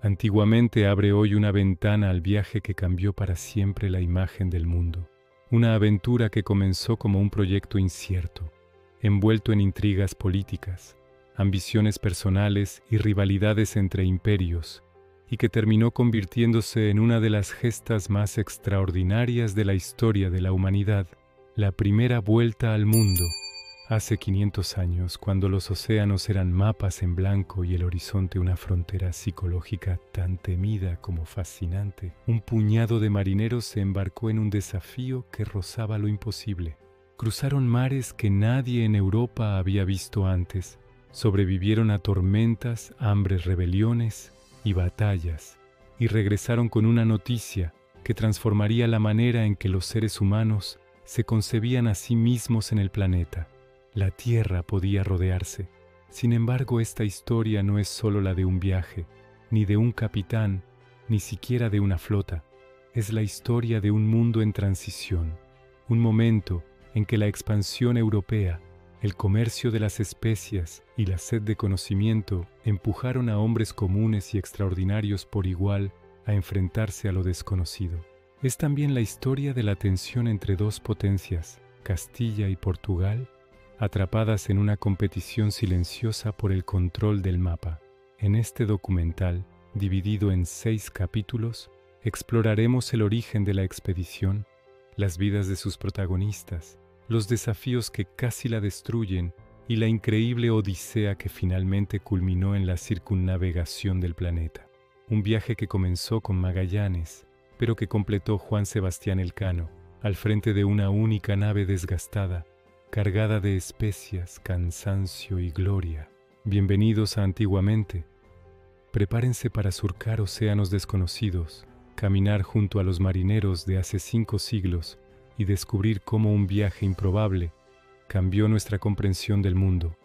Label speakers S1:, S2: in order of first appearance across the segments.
S1: Antiguamente abre hoy una ventana al viaje que cambió para siempre la imagen del mundo. Una aventura que comenzó como un proyecto incierto, envuelto en intrigas políticas, ambiciones personales y rivalidades entre imperios, y que terminó convirtiéndose en una de las gestas más extraordinarias de la historia de la humanidad, la primera vuelta al mundo. Hace 500 años, cuando los océanos eran mapas en blanco y el horizonte una frontera psicológica tan temida como fascinante, un puñado de marineros se embarcó en un desafío que rozaba lo imposible. Cruzaron mares que nadie en Europa había visto antes, sobrevivieron a tormentas, hambres, rebeliones y batallas, y regresaron con una noticia que transformaría la manera en que los seres humanos se concebían a sí mismos en el planeta. La Tierra podía rodearse. Sin embargo, esta historia no es solo la de un viaje, ni de un capitán, ni siquiera de una flota. Es la historia de un mundo en transición, un momento en que la expansión europea, el comercio de las especias y la sed de conocimiento empujaron a hombres comunes y extraordinarios por igual a enfrentarse a lo desconocido. Es también la historia de la tensión entre dos potencias, Castilla y Portugal, atrapadas en una competición silenciosa por el control del mapa. En este documental, dividido en 6 capítulos, exploraremos el origen de la expedición, las vidas de sus protagonistas, los desafíos que casi la destruyen y la increíble odisea que finalmente culminó en la circunnavegación del planeta. Un viaje que comenzó con Magallanes, pero que completó Juan Sebastián Elcano, al frente de una única nave desgastada, cargada de especias, cansancio y gloria. Bienvenidos a Antiguamente. Prepárense para surcar océanos desconocidos, caminar junto a los marineros de hace 5 siglos y descubrir cómo un viaje improbable cambió nuestra comprensión del mundo.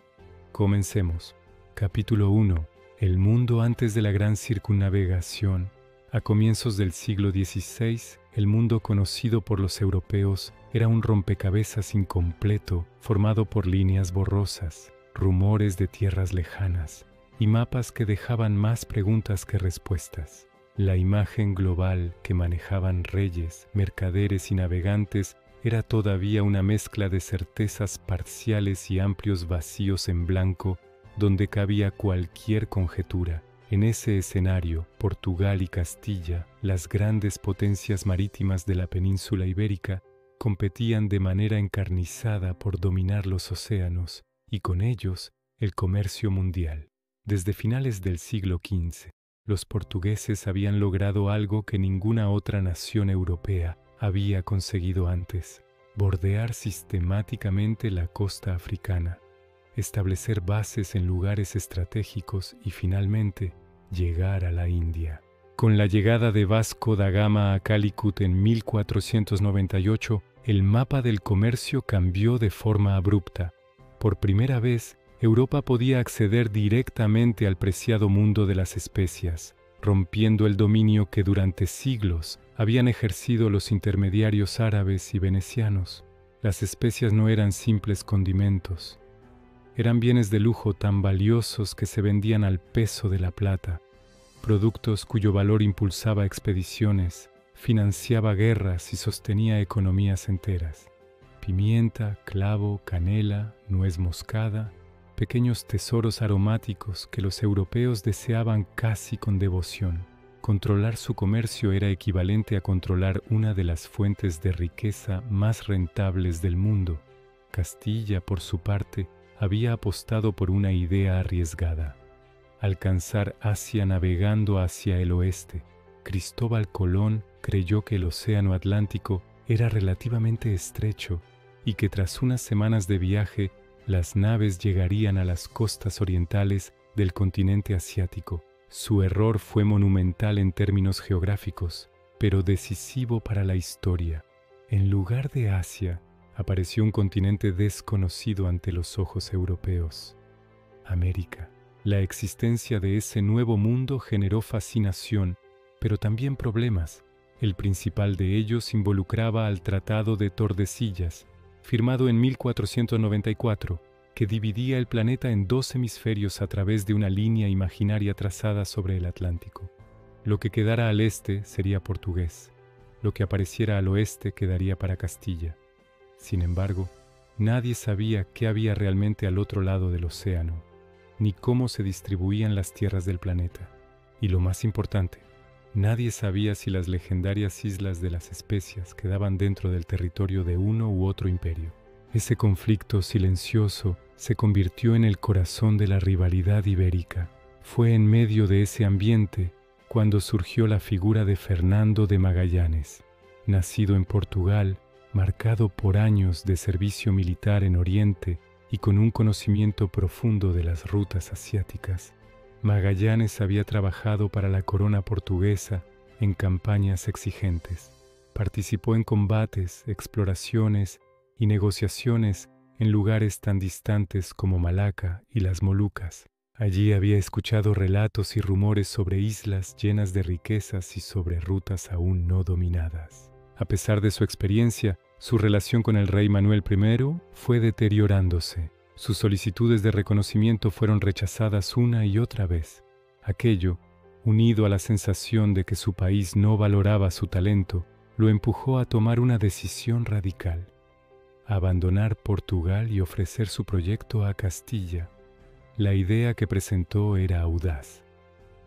S1: Comencemos. Capítulo 1. El mundo antes de la gran circunnavegación. A comienzos del siglo XVI, el mundo conocido por los europeos era un rompecabezas incompleto formado por líneas borrosas, rumores de tierras lejanas y mapas que dejaban más preguntas que respuestas. La imagen global que manejaban reyes, mercaderes y navegantes era todavía una mezcla de certezas parciales y amplios vacíos en blanco donde cabía cualquier conjetura. En ese escenario, Portugal y Castilla, las grandes potencias marítimas de la península ibérica, competían de manera encarnizada por dominar los océanos y con ellos el comercio mundial. Desde finales del siglo XV, los portugueses habían logrado algo que ninguna otra nación europea había conseguido antes: bordear sistemáticamente la costa africana, establecer bases en lugares estratégicos y finalmente llegar a la India. Con la llegada de Vasco da Gama a Calicut en 1498, el mapa del comercio cambió de forma abrupta. Por primera vez, Europa podía acceder directamente al preciado mundo de las especias, rompiendo el dominio que durante siglos habían ejercido los intermediarios árabes y venecianos. Las especias no eran simples condimentos. Eran bienes de lujo tan valiosos que se vendían al peso de la plata, productos cuyo valor impulsaba expediciones, financiaba guerras y sostenía economías enteras. Pimienta, clavo, canela, nuez moscada, pequeños tesoros aromáticos que los europeos deseaban casi con devoción. Controlar su comercio era equivalente a controlar una de las fuentes de riqueza más rentables del mundo. Castilla, por su parte, había apostado por una idea arriesgada: alcanzar Asia navegando hacia el oeste. Cristóbal Colón creyó que el océano Atlántico era relativamente estrecho y que tras unas semanas de viaje las naves llegarían a las costas orientales del continente asiático. Su error fue monumental en términos geográficos, pero decisivo para la historia. En lugar de Asia, apareció un continente desconocido ante los ojos europeos: América. La existencia de ese nuevo mundo generó fascinación, pero también problemas. El principal de ellos involucraba al Tratado de Tordesillas, firmado en 1494, que dividía el planeta en 2 hemisferios a través de una línea imaginaria trazada sobre el Atlántico. Lo que quedara al este sería portugués. Lo que apareciera al oeste quedaría para Castilla. Sin embargo, nadie sabía qué había realmente al otro lado del océano, ni cómo se distribuían las tierras del planeta. Y lo más importante, nadie sabía si las legendarias Islas de las Especias quedaban dentro del territorio de uno u otro imperio. Ese conflicto silencioso se convirtió en el corazón de la rivalidad ibérica. Fue en medio de ese ambiente cuando surgió la figura de Fernando de Magallanes, nacido en Portugal, marcado por años de servicio militar en Oriente y con un conocimiento profundo de las rutas asiáticas. Magallanes había trabajado para la corona portuguesa en campañas exigentes. Participó en combates, exploraciones y negociaciones en lugares tan distantes como Malaca y las Molucas. Allí había escuchado relatos y rumores sobre islas llenas de riquezas y sobre rutas aún no dominadas. A pesar de su experiencia, su relación con el rey Manuel I fue deteriorándose. Sus solicitudes de reconocimiento fueron rechazadas una y otra vez. Aquello, unido a la sensación de que su país no valoraba su talento, lo empujó a tomar una decisión radical: abandonar Portugal y ofrecer su proyecto a Castilla. La idea que presentó era audaz: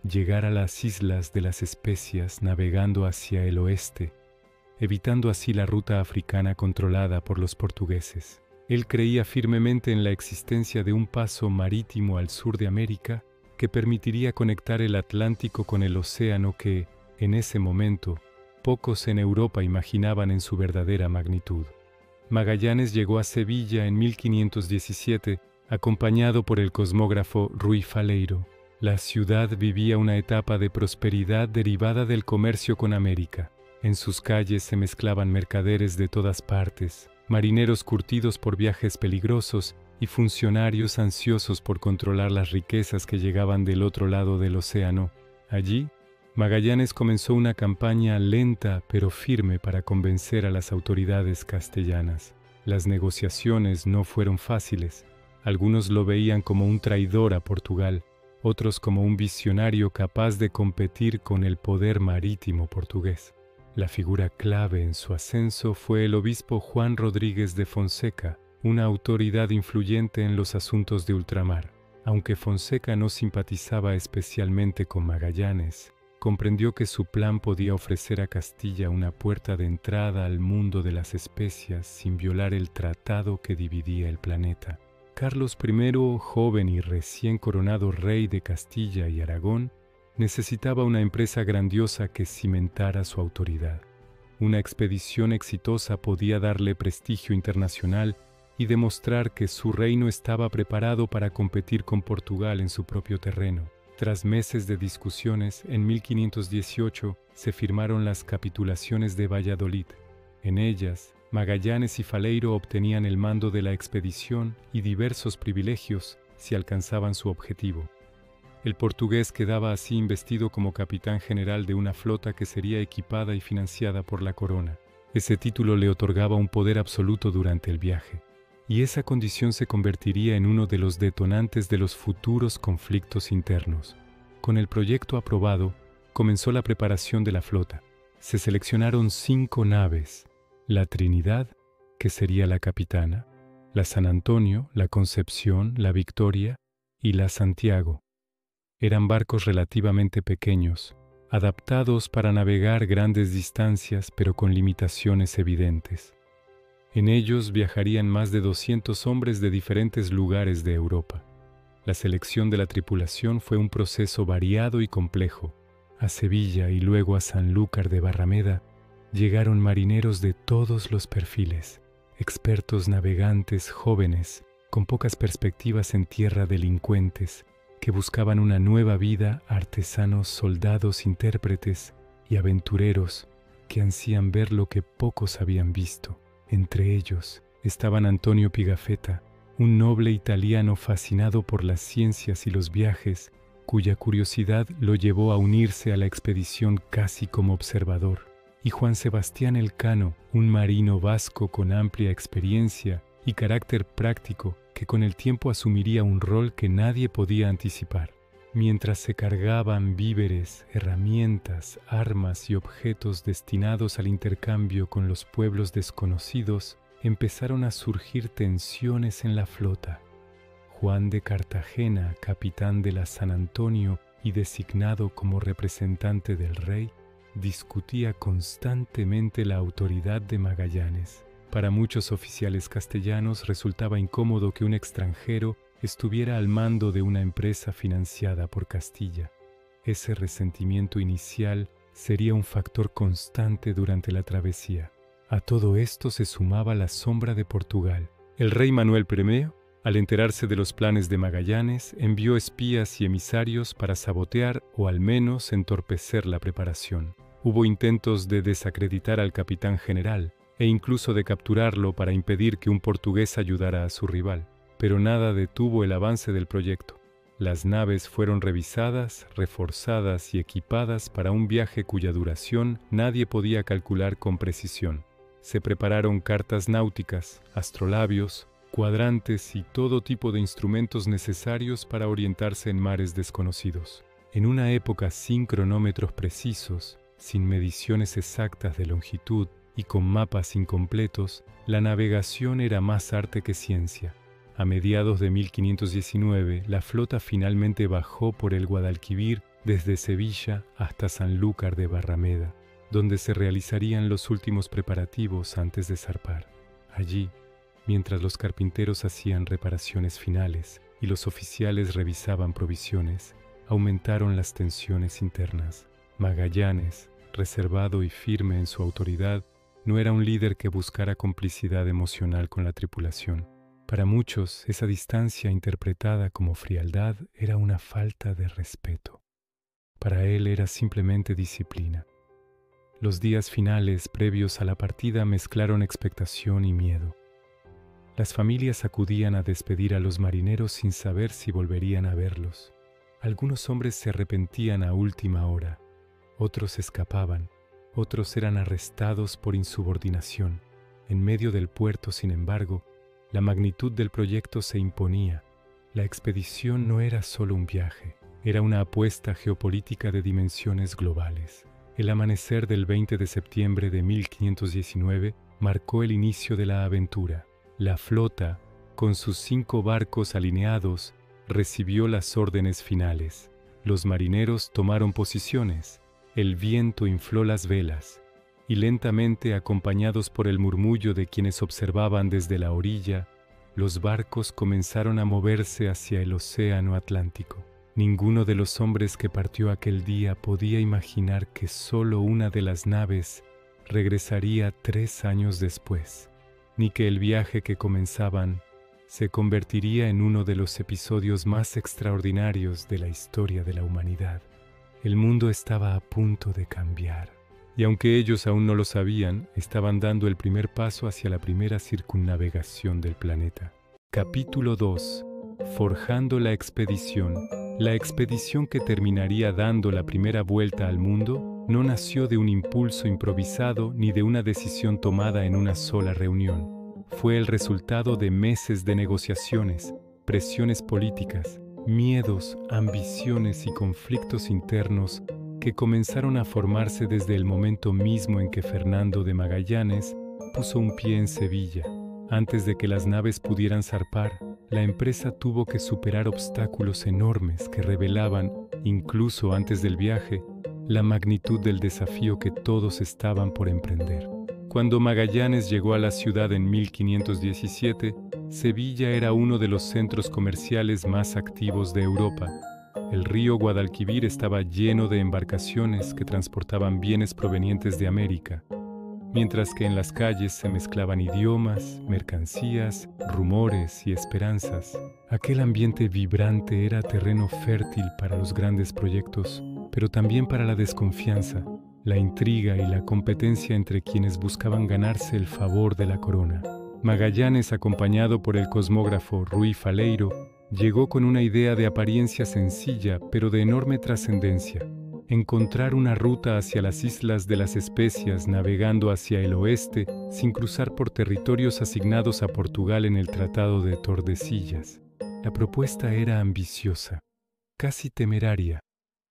S1: llegar a las Islas de las Especias navegando hacia el oeste, evitando así la ruta africana controlada por los portugueses. Él creía firmemente en la existencia de un paso marítimo al sur de América que permitiría conectar el Atlántico con el océano que, en ese momento, pocos en Europa imaginaban en su verdadera magnitud. Magallanes llegó a Sevilla en 1517, acompañado por el cosmógrafo Rui Faleiro. La ciudad vivía una etapa de prosperidad derivada del comercio con América. En sus calles se mezclaban mercaderes de todas partes, marineros curtidos por viajes peligrosos y funcionarios ansiosos por controlar las riquezas que llegaban del otro lado del océano. Allí, Magallanes comenzó una campaña lenta pero firme para convencer a las autoridades castellanas. Las negociaciones no fueron fáciles. Algunos lo veían como un traidor a Portugal, otros como un visionario capaz de competir con el poder marítimo portugués. La figura clave en su ascenso fue el obispo Juan Rodríguez de Fonseca, una autoridad influyente en los asuntos de ultramar. Aunque Fonseca no simpatizaba especialmente con Magallanes, comprendió que su plan podía ofrecer a Castilla una puerta de entrada al mundo de las especias sin violar el tratado que dividía el planeta. Carlos I, joven y recién coronado rey de Castilla y Aragón, necesitaba una empresa grandiosa que cimentara su autoridad. Una expedición exitosa podía darle prestigio internacional y demostrar que su reino estaba preparado para competir con Portugal en su propio terreno. Tras meses de discusiones, en 1518 se firmaron las capitulaciones de Valladolid. En ellas, Magallanes y Faleiro obtenían el mando de la expedición y diversos privilegios si alcanzaban su objetivo. El portugués quedaba así investido como capitán general de una flota que sería equipada y financiada por la corona. Ese título le otorgaba un poder absoluto durante el viaje, y esa condición se convertiría en uno de los detonantes de los futuros conflictos internos. Con el proyecto aprobado, comenzó la preparación de la flota. Se seleccionaron 5 naves: la Trinidad, que sería la capitana, la San Antonio, la Concepción, la Victoria y la Santiago. Eran barcos relativamente pequeños, adaptados para navegar grandes distancias pero con limitaciones evidentes. En ellos viajarían más de 200 hombres de diferentes lugares de Europa. La selección de la tripulación fue un proceso variado y complejo. A Sevilla y luego a Sanlúcar de Barrameda llegaron marineros de todos los perfiles, expertos navegantes jóvenes, con pocas perspectivas en tierra, delincuentes, que buscaban una nueva vida, artesanos, soldados, intérpretes y aventureros que ansían ver lo que pocos habían visto. Entre ellos estaban Antonio Pigafetta, un noble italiano fascinado por las ciencias y los viajes, cuya curiosidad lo llevó a unirse a la expedición casi como observador, y Juan Sebastián Elcano, un marino vasco con amplia experiencia y carácter práctico que con el tiempo asumiría un rol que nadie podía anticipar. Mientras se cargaban víveres, herramientas, armas y objetos destinados al intercambio con los pueblos desconocidos, empezaron a surgir tensiones en la flota. Juan de Cartagena, capitán de la San Antonio y designado como representante del rey, discutía constantemente la autoridad de Magallanes. Para muchos oficiales castellanos resultaba incómodo que un extranjero estuviera al mando de una empresa financiada por Castilla. Ese resentimiento inicial sería un factor constante durante la travesía. A todo esto se sumaba la sombra de Portugal. El rey Manuel I, al enterarse de los planes de Magallanes, envió espías y emisarios para sabotear o al menos entorpecer la preparación. Hubo intentos de desacreditar al capitán general e incluso de capturarlo para impedir que un portugués ayudara a su rival. Pero nada detuvo el avance del proyecto. Las naves fueron revisadas, reforzadas y equipadas para un viaje cuya duración nadie podía calcular con precisión. Se prepararon cartas náuticas, astrolabios, cuadrantes y todo tipo de instrumentos necesarios para orientarse en mares desconocidos. En una época sin cronómetros precisos, sin mediciones exactas de longitud y con mapas incompletos, la navegación era más arte que ciencia. A mediados de 1519, la flota finalmente bajó por el Guadalquivir desde Sevilla hasta Sanlúcar de Barrameda, donde se realizarían los últimos preparativos antes de zarpar. Allí, mientras los carpinteros hacían reparaciones finales y los oficiales revisaban provisiones, aumentaron las tensiones internas. Magallanes, reservado y firme en su autoridad, no era un líder que buscara complicidad emocional con la tripulación. Para muchos, esa distancia interpretada como frialdad era una falta de respeto. Para él era simplemente disciplina. Los días finales previos a la partida mezclaron expectación y miedo. Las familias acudían a despedir a los marineros sin saber si volverían a verlos. Algunos hombres se arrepentían a última hora, otros escapaban, otros eran arrestados por insubordinación. En medio del puerto, sin embargo, la magnitud del proyecto se imponía. La expedición no era solo un viaje, era una apuesta geopolítica de dimensiones globales. El amanecer del 20 de septiembre de 1519 marcó el inicio de la aventura. La flota, con sus 5 barcos alineados, recibió las órdenes finales. Los marineros tomaron posiciones, el viento infló las velas, y lentamente, acompañados por el murmullo de quienes observaban desde la orilla, los barcos comenzaron a moverse hacia el océano Atlántico. Ninguno de los hombres que partió aquel día podía imaginar que solo una de las naves regresaría 3 años después, ni que el viaje que comenzaban se convertiría en uno de los episodios más extraordinarios de la historia de la humanidad. El mundo estaba a punto de cambiar. Y aunque ellos aún no lo sabían, estaban dando el primer paso hacia la primera circunnavegación del planeta. Capítulo 2. Forjando la expedición. La expedición que terminaría dando la primera vuelta al mundo no nació de un impulso improvisado ni de una decisión tomada en una sola reunión. Fue el resultado de meses de negociaciones, presiones políticas, miedos, ambiciones y conflictos internos que comenzaron a formarse desde el momento mismo en que Fernando de Magallanes puso un pie en Sevilla. Antes de que las naves pudieran zarpar, la empresa tuvo que superar obstáculos enormes que revelaban, incluso antes del viaje, la magnitud del desafío que todos estaban por emprender. Cuando Magallanes llegó a la ciudad en 1517, Sevilla era uno de los centros comerciales más activos de Europa. El río Guadalquivir estaba lleno de embarcaciones que transportaban bienes provenientes de América, mientras que en las calles se mezclaban idiomas, mercancías, rumores y esperanzas. Aquel ambiente vibrante era terreno fértil para los grandes proyectos, pero también para la desconfianza, la intriga y la competencia entre quienes buscaban ganarse el favor de la corona. Magallanes, acompañado por el cosmógrafo Ruy Faleiro, llegó con una idea de apariencia sencilla, pero de enorme trascendencia: encontrar una ruta hacia las Islas de las Especias navegando hacia el oeste sin cruzar por territorios asignados a Portugal en el Tratado de Tordesillas. La propuesta era ambiciosa. casi temeraria,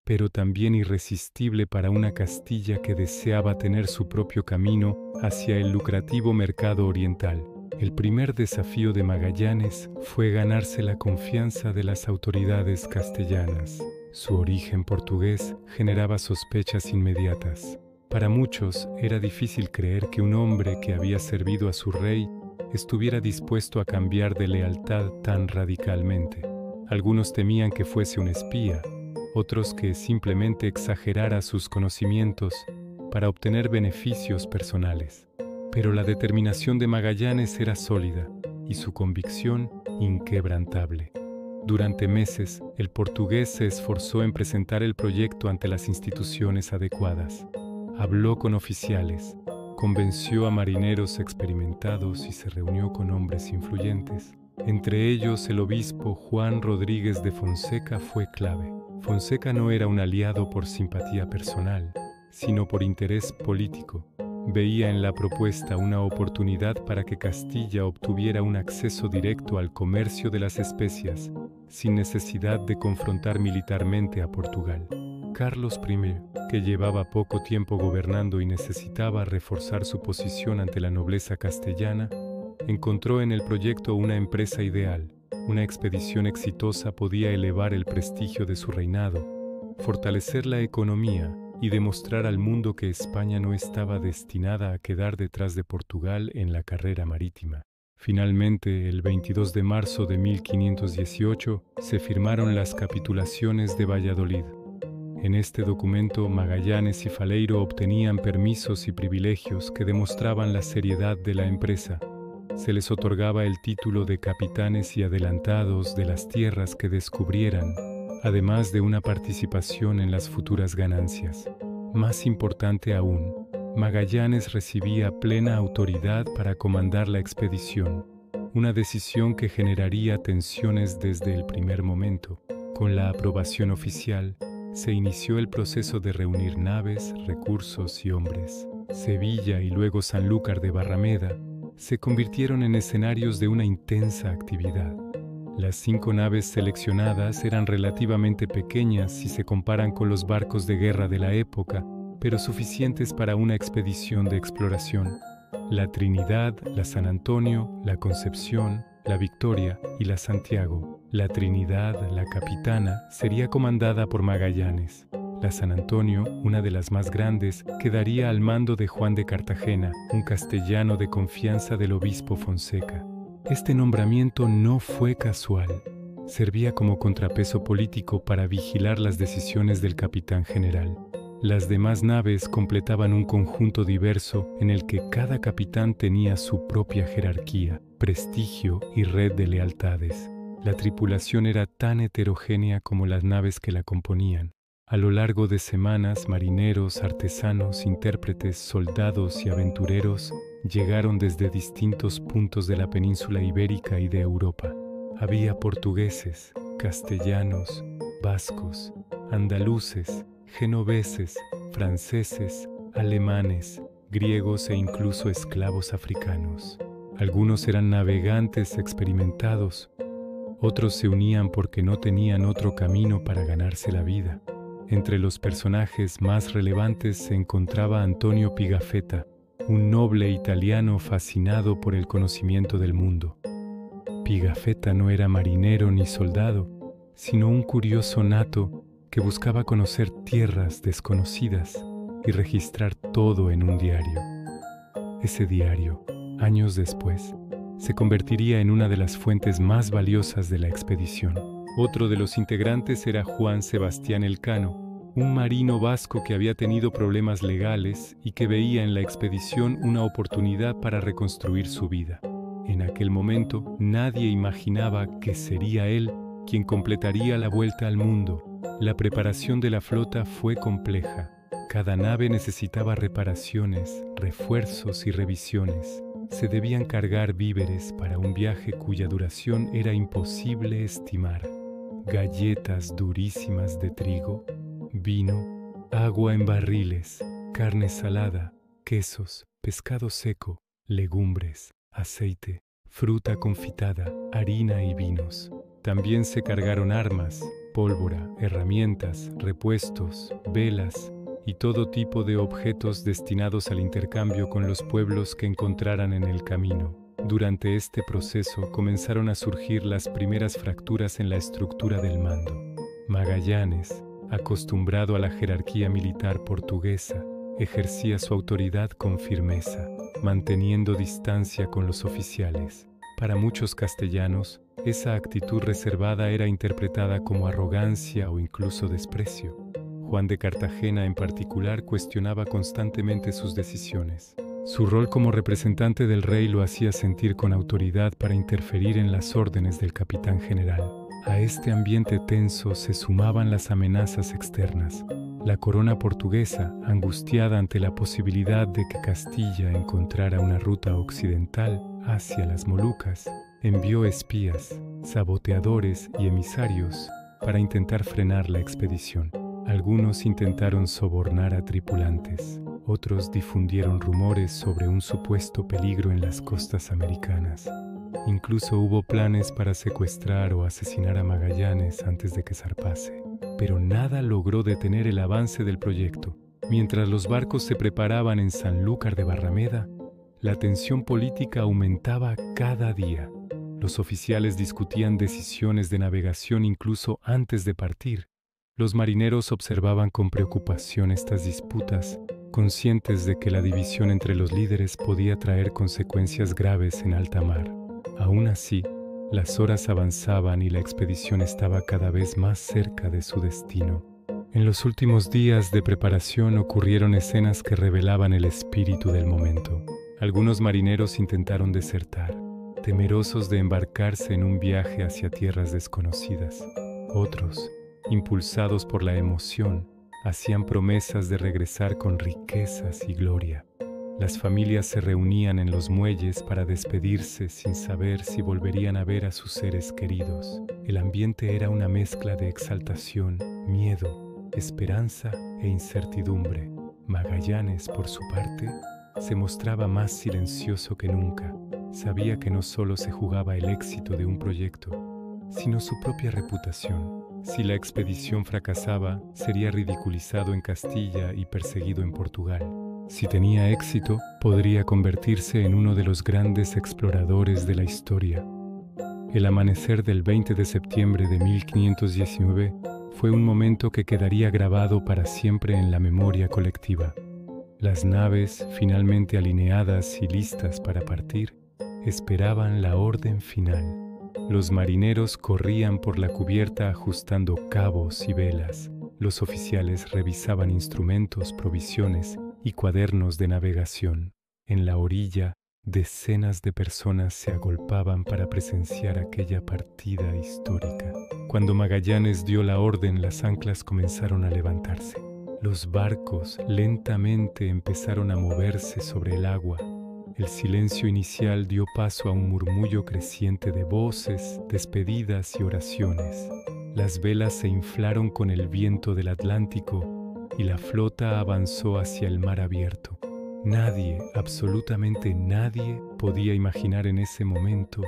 S1: pero también irresistible para una Castilla que deseaba tener su propio camino hacia el lucrativo mercado oriental. El primer desafío de Magallanes fue ganarse la confianza de las autoridades castellanas. Su origen portugués generaba sospechas inmediatas. Para muchos era difícil creer que un hombre que había servido a su rey estuviera dispuesto a cambiar de lealtad tan radicalmente. Algunos temían que fuese un espía, otros que simplemente exagerara sus conocimientos para obtener beneficios personales. Pero la determinación de Magallanes era sólida y su convicción inquebrantable. Durante meses, el portugués se esforzó en presentar el proyecto ante las instituciones adecuadas. Habló con oficiales, convenció a marineros experimentados y se reunió con hombres influyentes. Entre ellos, el obispo Juan Rodríguez de Fonseca fue clave. Fonseca no era un aliado por simpatía personal, sino por interés político. Veía en la propuesta una oportunidad para que Castilla obtuviera un acceso directo al comercio de las especias, sin necesidad de confrontar militarmente a Portugal. Carlos I, que llevaba poco tiempo gobernando y necesitaba reforzar su posición ante la nobleza castellana, encontró en el proyecto una empresa ideal. Una expedición exitosa podía elevar el prestigio de su reinado, fortalecer la economía y demostrar al mundo que España no estaba destinada a quedar detrás de Portugal en la carrera marítima. Finalmente, el 22 de marzo de 1518, se firmaron las capitulaciones de Valladolid. En este documento, Magallanes y Faleiro obtenían permisos y privilegios que demostraban la seriedad de la empresa. Se les otorgaba el título de capitanes y adelantados de las tierras que descubrieran, además de una participación en las futuras ganancias. Más importante aún, Magallanes recibía plena autoridad para comandar la expedición, una decisión que generaría tensiones desde el primer momento. Con la aprobación oficial, se inició el proceso de reunir naves, recursos y hombres. Sevilla y luego Sanlúcar de Barrameda se convirtieron en escenarios de una intensa actividad. Las 5 naves seleccionadas eran relativamente pequeñas si se comparan con los barcos de guerra de la época, pero suficientes para una expedición de exploración. La Trinidad, la San Antonio, la Concepción, la Victoria y la Santiago. La Trinidad, la capitana, sería comandada por Magallanes. La San Antonio, una de las más grandes, quedaría al mando de Juan de Cartagena, un castellano de confianza del obispo Fonseca. Este nombramiento no fue casual. Servía como contrapeso político para vigilar las decisiones del capitán general. Las demás naves completaban un conjunto diverso en el que cada capitán tenía su propia jerarquía, prestigio y red de lealtades. La tripulación era tan heterogénea como las naves que la componían. A lo largo de semanas, marineros, artesanos, intérpretes, soldados y aventureros llegaron desde distintos puntos de la península ibérica y de Europa. Había portugueses, castellanos, vascos, andaluces, genoveses, franceses, alemanes, griegos e incluso esclavos africanos. Algunos eran navegantes experimentados, otros se unían porque no tenían otro camino para ganarse la vida. Entre los personajes más relevantes se encontraba Antonio Pigafetta, un noble italiano fascinado por el conocimiento del mundo. Pigafetta no era marinero ni soldado, sino un curioso nato que buscaba conocer tierras desconocidas y registrar todo en un diario. Ese diario, años después, se convertiría en una de las fuentes más valiosas de la expedición. Otro de los integrantes era Juan Sebastián Elcano, un marino vasco que había tenido problemas legales y que veía en la expedición una oportunidad para reconstruir su vida. En aquel momento, nadie imaginaba que sería él quien completaría la vuelta al mundo. La preparación de la flota fue compleja. Cada nave necesitaba reparaciones, refuerzos y revisiones. Se debían cargar víveres para un viaje cuya duración era imposible estimar. Galletas durísimas de trigo, vino, agua en barriles, carne salada, quesos, pescado seco, legumbres, aceite, fruta confitada, harina y vinos. También se cargaron armas, pólvora, herramientas, repuestos, velas y todo tipo de objetos destinados al intercambio con los pueblos que encontraran en el camino. Durante este proceso comenzaron a surgir las primeras fracturas en la estructura del mando. Magallanes, acostumbrado a la jerarquía militar portuguesa, ejercía su autoridad con firmeza, manteniendo distancia con los oficiales. Para muchos castellanos, esa actitud reservada era interpretada como arrogancia o incluso desprecio. Juan de Cartagena en particular cuestionaba constantemente sus decisiones. Su rol como representante del rey lo hacía sentir con autoridad para interferir en las órdenes del capitán general. A este ambiente tenso se sumaban las amenazas externas. La corona portuguesa, angustiada ante la posibilidad de que Castilla encontrara una ruta occidental hacia las Molucas, envió espías, saboteadores y emisarios para intentar frenar la expedición. Algunos intentaron sobornar a tripulantes, otros difundieron rumores sobre un supuesto peligro en las costas americanas. Incluso hubo planes para secuestrar o asesinar a Magallanes antes de que zarpase. Pero nada logró detener el avance del proyecto. Mientras los barcos se preparaban en Sanlúcar de Barrameda, la tensión política aumentaba cada día. Los oficiales discutían decisiones de navegación incluso antes de partir. Los marineros observaban con preocupación estas disputas, conscientes de que la división entre los líderes podía traer consecuencias graves en alta mar. Aún así, las horas avanzaban y la expedición estaba cada vez más cerca de su destino. En los últimos días de preparación ocurrieron escenas que revelaban el espíritu del momento. Algunos marineros intentaron desertar, temerosos de embarcarse en un viaje hacia tierras desconocidas. Otros, impulsados por la emoción, hacían promesas de regresar con riquezas y gloria. Las familias se reunían en los muelles para despedirse sin saber si volverían a ver a sus seres queridos. El ambiente era una mezcla de exaltación, miedo, esperanza e incertidumbre. Magallanes, por su parte, se mostraba más silencioso que nunca. Sabía que no solo se jugaba el éxito de un proyecto, sino su propia reputación. Si la expedición fracasaba, sería ridiculizado en Castilla y perseguido en Portugal. Si tenía éxito, podría convertirse en uno de los grandes exploradores de la historia. El amanecer del 20 de septiembre de 1519 fue un momento que quedaría grabado para siempre en la memoria colectiva. Las naves, finalmente alineadas y listas para partir, esperaban la orden final. Los marineros corrían por la cubierta ajustando cabos y velas. Los oficiales revisaban instrumentos, provisiones y cuadernos de navegación. En la orilla, decenas de personas se agolpaban para presenciar aquella partida histórica. Cuando Magallanes dio la orden, las anclas comenzaron a levantarse. Los barcos lentamente empezaron a moverse sobre el agua. El silencio inicial dio paso a un murmullo creciente de voces, despedidas y oraciones. Las velas se inflaron con el viento del Atlántico y la flota avanzó hacia el mar abierto. Nadie, absolutamente nadie, podía imaginar en ese momento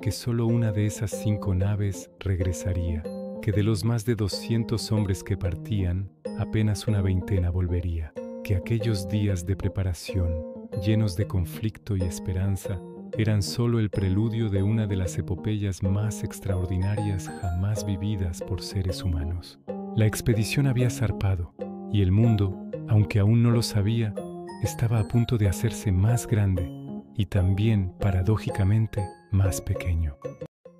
S1: que solo una de esas 5 naves regresaría, que de los más de 200 hombres que partían, apenas una veintena volvería, que aquellos días de preparación, llenos de conflicto y esperanza, eran solo el preludio de una de las epopeyas más extraordinarias jamás vividas por seres humanos. La expedición había zarpado, y el mundo, aunque aún no lo sabía, estaba a punto de hacerse más grande y también, paradójicamente, más pequeño.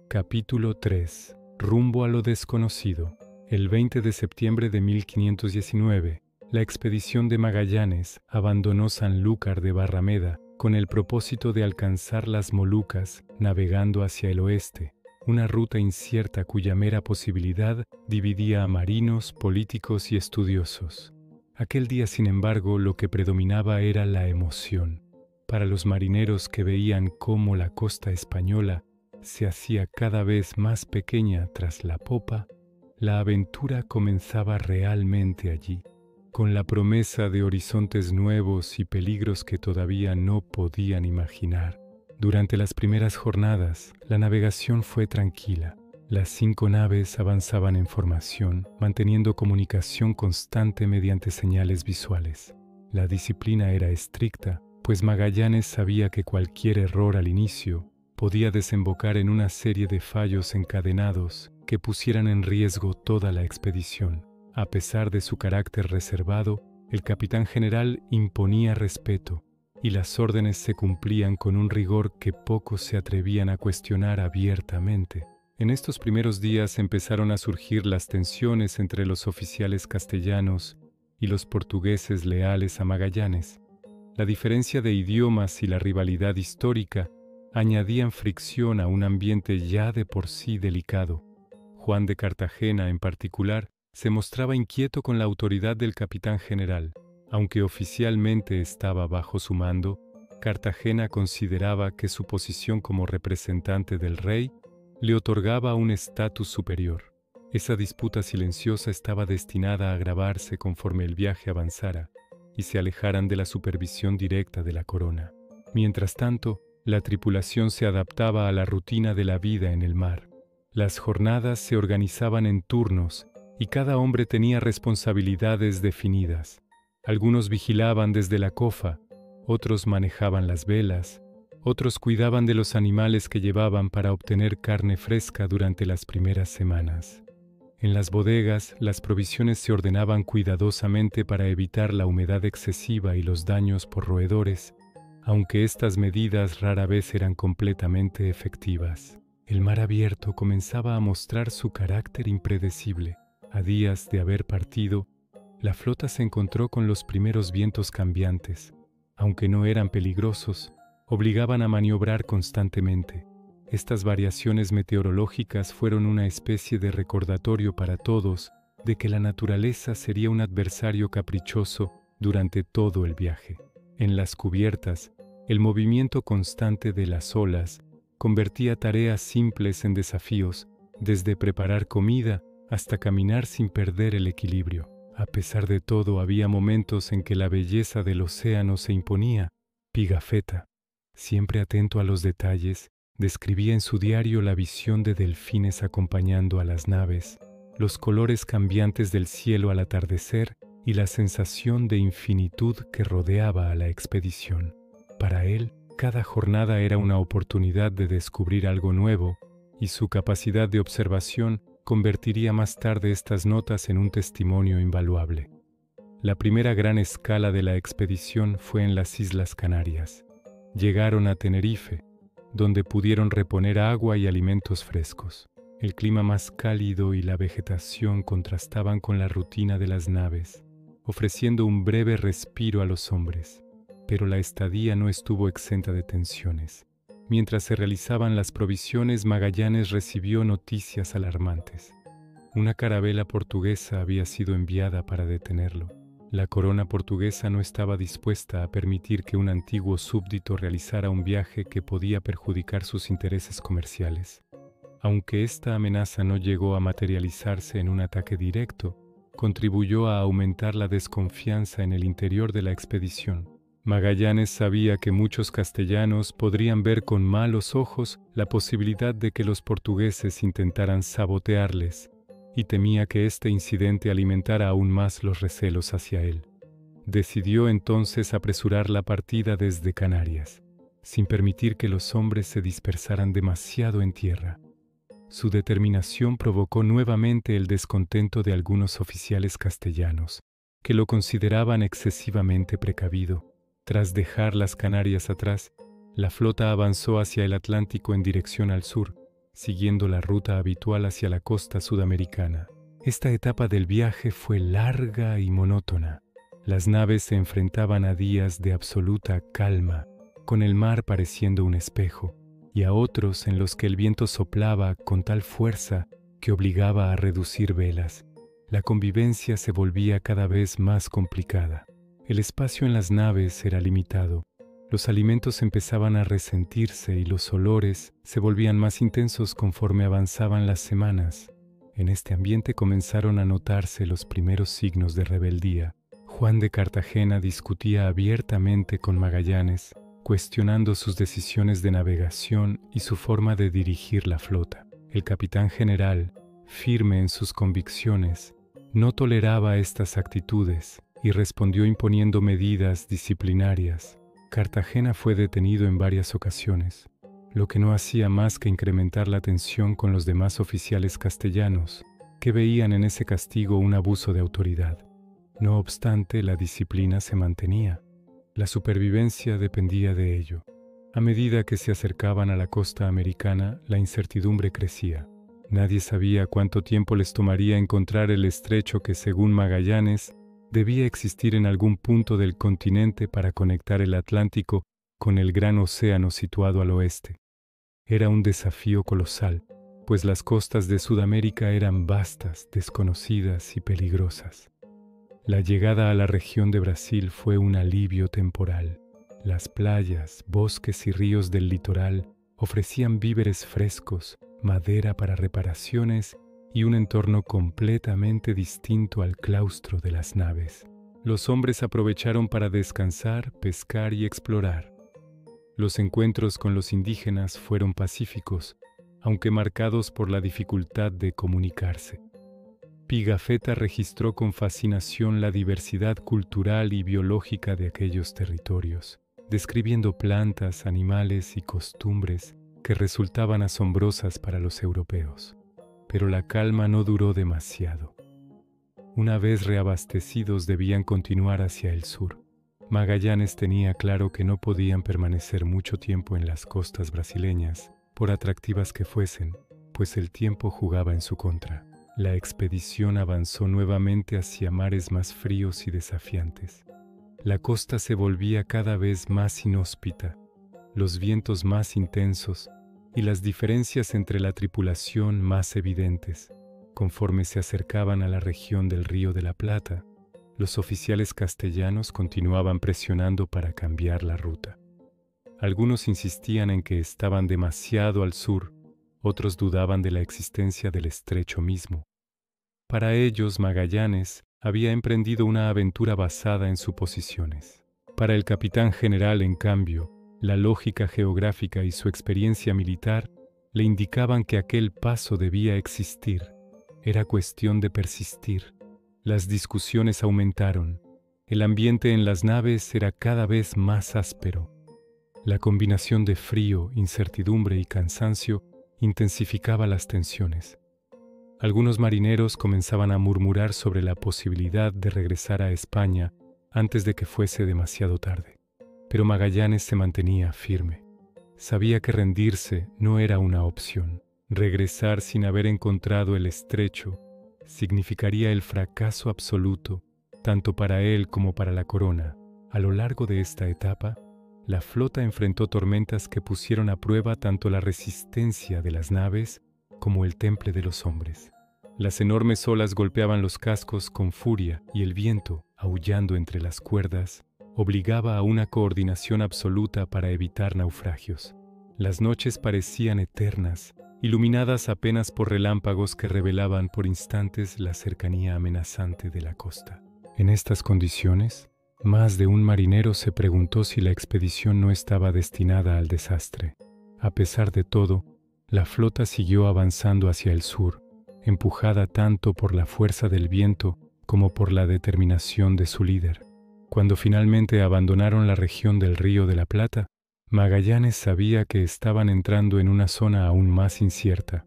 S1: Capítulo 3. Rumbo a lo desconocido. El 20 de septiembre de 1519, la expedición de Magallanes abandonó Sanlúcar de Barrameda con el propósito de alcanzar las Molucas navegando hacia el oeste, una ruta incierta cuya mera posibilidad dividía a marinos, políticos y estudiosos. Aquel día, sin embargo, lo que predominaba era la emoción. Para los marineros que veían cómo la costa española se hacía cada vez más pequeña tras la popa, la aventura comenzaba realmente allí, con la promesa de horizontes nuevos y peligros que todavía no podían imaginar. Durante las primeras jornadas, la navegación fue tranquila. Las 5 naves avanzaban en formación, manteniendo comunicación constante mediante señales visuales. La disciplina era estricta, pues Magallanes sabía que cualquier error al inicio podía desembocar en una serie de fallos encadenados que pusieran en riesgo toda la expedición. A pesar de su carácter reservado, el capitán general imponía respeto, y las órdenes se cumplían con un rigor que pocos se atrevían a cuestionar abiertamente. En estos primeros días empezaron a surgir las tensiones entre los oficiales castellanos y los portugueses leales a Magallanes. La diferencia de idiomas y la rivalidad histórica añadían fricción a un ambiente ya de por sí delicado. Juan de Cartagena, en particular, se mostraba inquieto con la autoridad del capitán general. Aunque oficialmente estaba bajo su mando, Cartagena consideraba que su posición como representante del rey le otorgaba un estatus superior. Esa disputa silenciosa estaba destinada a agravarse conforme el viaje avanzara y se alejaran de la supervisión directa de la corona. Mientras tanto, la tripulación se adaptaba a la rutina de la vida en el mar. Las jornadas se organizaban en turnos y cada hombre tenía responsabilidades definidas. Algunos vigilaban desde la cofa, otros manejaban las velas, otros cuidaban de los animales que llevaban para obtener carne fresca durante las primeras semanas. En las bodegas, las provisiones se ordenaban cuidadosamente para evitar la humedad excesiva y los daños por roedores, aunque estas medidas rara vez eran completamente efectivas. El mar abierto comenzaba a mostrar su carácter impredecible. A días de haber partido, la flota se encontró con los primeros vientos cambiantes. Aunque no eran peligrosos, obligaban a maniobrar constantemente. Estas variaciones meteorológicas fueron una especie de recordatorio para todos de que la naturaleza sería un adversario caprichoso durante todo el viaje. En las cubiertas, el movimiento constante de las olas convertía tareas simples en desafíos, desde preparar comida hasta caminar sin perder el equilibrio. A pesar de todo, había momentos en que la belleza del océano se imponía. Pigafetta, siempre atento a los detalles, describía en su diario la visión de delfines acompañando a las naves, los colores cambiantes del cielo al atardecer y la sensación de infinitud que rodeaba a la expedición. Para él, cada jornada era una oportunidad de descubrir algo nuevo, y su capacidad de observación convertiría más tarde estas notas en un testimonio invaluable. La primera gran escala de la expedición fue en las Islas Canarias. Llegaron a Tenerife, donde pudieron reponer agua y alimentos frescos. El clima más cálido y la vegetación contrastaban con la rutina de las naves, ofreciendo un breve respiro a los hombres. Pero la estadía no estuvo exenta de tensiones. Mientras se realizaban las provisiones, Magallanes recibió noticias alarmantes. Una carabela portuguesa había sido enviada para detenerlo. La corona portuguesa no estaba dispuesta a permitir que un antiguo súbdito realizara un viaje que podía perjudicar sus intereses comerciales. Aunque esta amenaza no llegó a materializarse en un ataque directo, contribuyó a aumentar la desconfianza en el interior de la expedición. Magallanes sabía que muchos castellanos podrían ver con malos ojos la posibilidad de que los portugueses intentaran sabotearles, y temía que este incidente alimentara aún más los recelos hacia él. Decidió entonces apresurar la partida desde Canarias, sin permitir que los hombres se dispersaran demasiado en tierra. Su determinación provocó nuevamente el descontento de algunos oficiales castellanos, que lo consideraban excesivamente precavido. Tras dejar las Canarias atrás, la flota avanzó hacia el Atlántico en dirección al sur, siguiendo la ruta habitual hacia la costa sudamericana. Esta etapa del viaje fue larga y monótona. Las naves se enfrentaban a días de absoluta calma, con el mar pareciendo un espejo, y a otros en los que el viento soplaba con tal fuerza que obligaba a reducir velas. La convivencia se volvía cada vez más complicada. El espacio en las naves era limitado. Los alimentos empezaban a resentirse y los olores se volvían más intensos conforme avanzaban las semanas. En este ambiente comenzaron a notarse los primeros signos de rebeldía. Juan de Cartagena discutía abiertamente con Magallanes, cuestionando sus decisiones de navegación y su forma de dirigir la flota. El capitán general, firme en sus convicciones, no toleraba estas actitudes y respondió imponiendo medidas disciplinarias. Cartagena fue detenido en varias ocasiones, lo que no hacía más que incrementar la tensión con los demás oficiales castellanos, que veían en ese castigo un abuso de autoridad. No obstante, la disciplina se mantenía. La supervivencia dependía de ello. A medida que se acercaban a la costa americana, la incertidumbre crecía. Nadie sabía cuánto tiempo les tomaría encontrar el estrecho que, según Magallanes, debía existir en algún punto del continente para conectar el Atlántico con el gran océano situado al oeste. Era un desafío colosal, pues las costas de Sudamérica eran vastas, desconocidas y peligrosas. La llegada a la región de Brasil fue un alivio temporal. Las playas, bosques y ríos del litoral ofrecían víveres frescos, madera para reparaciones y un entorno completamente distinto al claustro de las naves. Los hombres aprovecharon para descansar, pescar y explorar. Los encuentros con los indígenas fueron pacíficos, aunque marcados por la dificultad de comunicarse. Pigafetta registró con fascinación la diversidad cultural y biológica de aquellos territorios, describiendo plantas, animales y costumbres que resultaban asombrosas para los europeos. Pero la calma no duró demasiado. Una vez reabastecidos debían continuar hacia el sur. Magallanes tenía claro que no podían permanecer mucho tiempo en las costas brasileñas, por atractivas que fuesen, pues el tiempo jugaba en su contra. La expedición avanzó nuevamente hacia mares más fríos y desafiantes. La costa se volvía cada vez más inhóspita, los vientos más intensos y las diferencias entre la tripulación más evidentes. Conforme se acercaban a la región del Río de la Plata, los oficiales castellanos continuaban presionando para cambiar la ruta. Algunos insistían en que estaban demasiado al sur, otros dudaban de la existencia del estrecho mismo. Para ellos, Magallanes había emprendido una aventura basada en suposiciones. Para el capitán general, en cambio, la lógica geográfica y su experiencia militar le indicaban que aquel paso debía existir. Era cuestión de persistir. Las discusiones aumentaron. El ambiente en las naves era cada vez más áspero. La combinación de frío, incertidumbre y cansancio intensificaba las tensiones. Algunos marineros comenzaban a murmurar sobre la posibilidad de regresar a España antes de que fuese demasiado tarde. Pero Magallanes se mantenía firme. Sabía que rendirse no era una opción. Regresar sin haber encontrado el estrecho significaría el fracaso absoluto, tanto para él como para la corona. A lo largo de esta etapa, la flota enfrentó tormentas que pusieron a prueba tanto la resistencia de las naves como el temple de los hombres. Las enormes olas golpeaban los cascos con furia y el viento, aullando entre las cuerdas, obligaba a una coordinación absoluta para evitar naufragios. Las noches parecían eternas, iluminadas apenas por relámpagos que revelaban por instantes la cercanía amenazante de la costa. En estas condiciones, más de un marinero se preguntó si la expedición no estaba destinada al desastre. A pesar de todo, la flota siguió avanzando hacia el sur, empujada tanto por la fuerza del viento como por la determinación de su líder. Cuando finalmente abandonaron la región del Río de la Plata, Magallanes sabía que estaban entrando en una zona aún más incierta.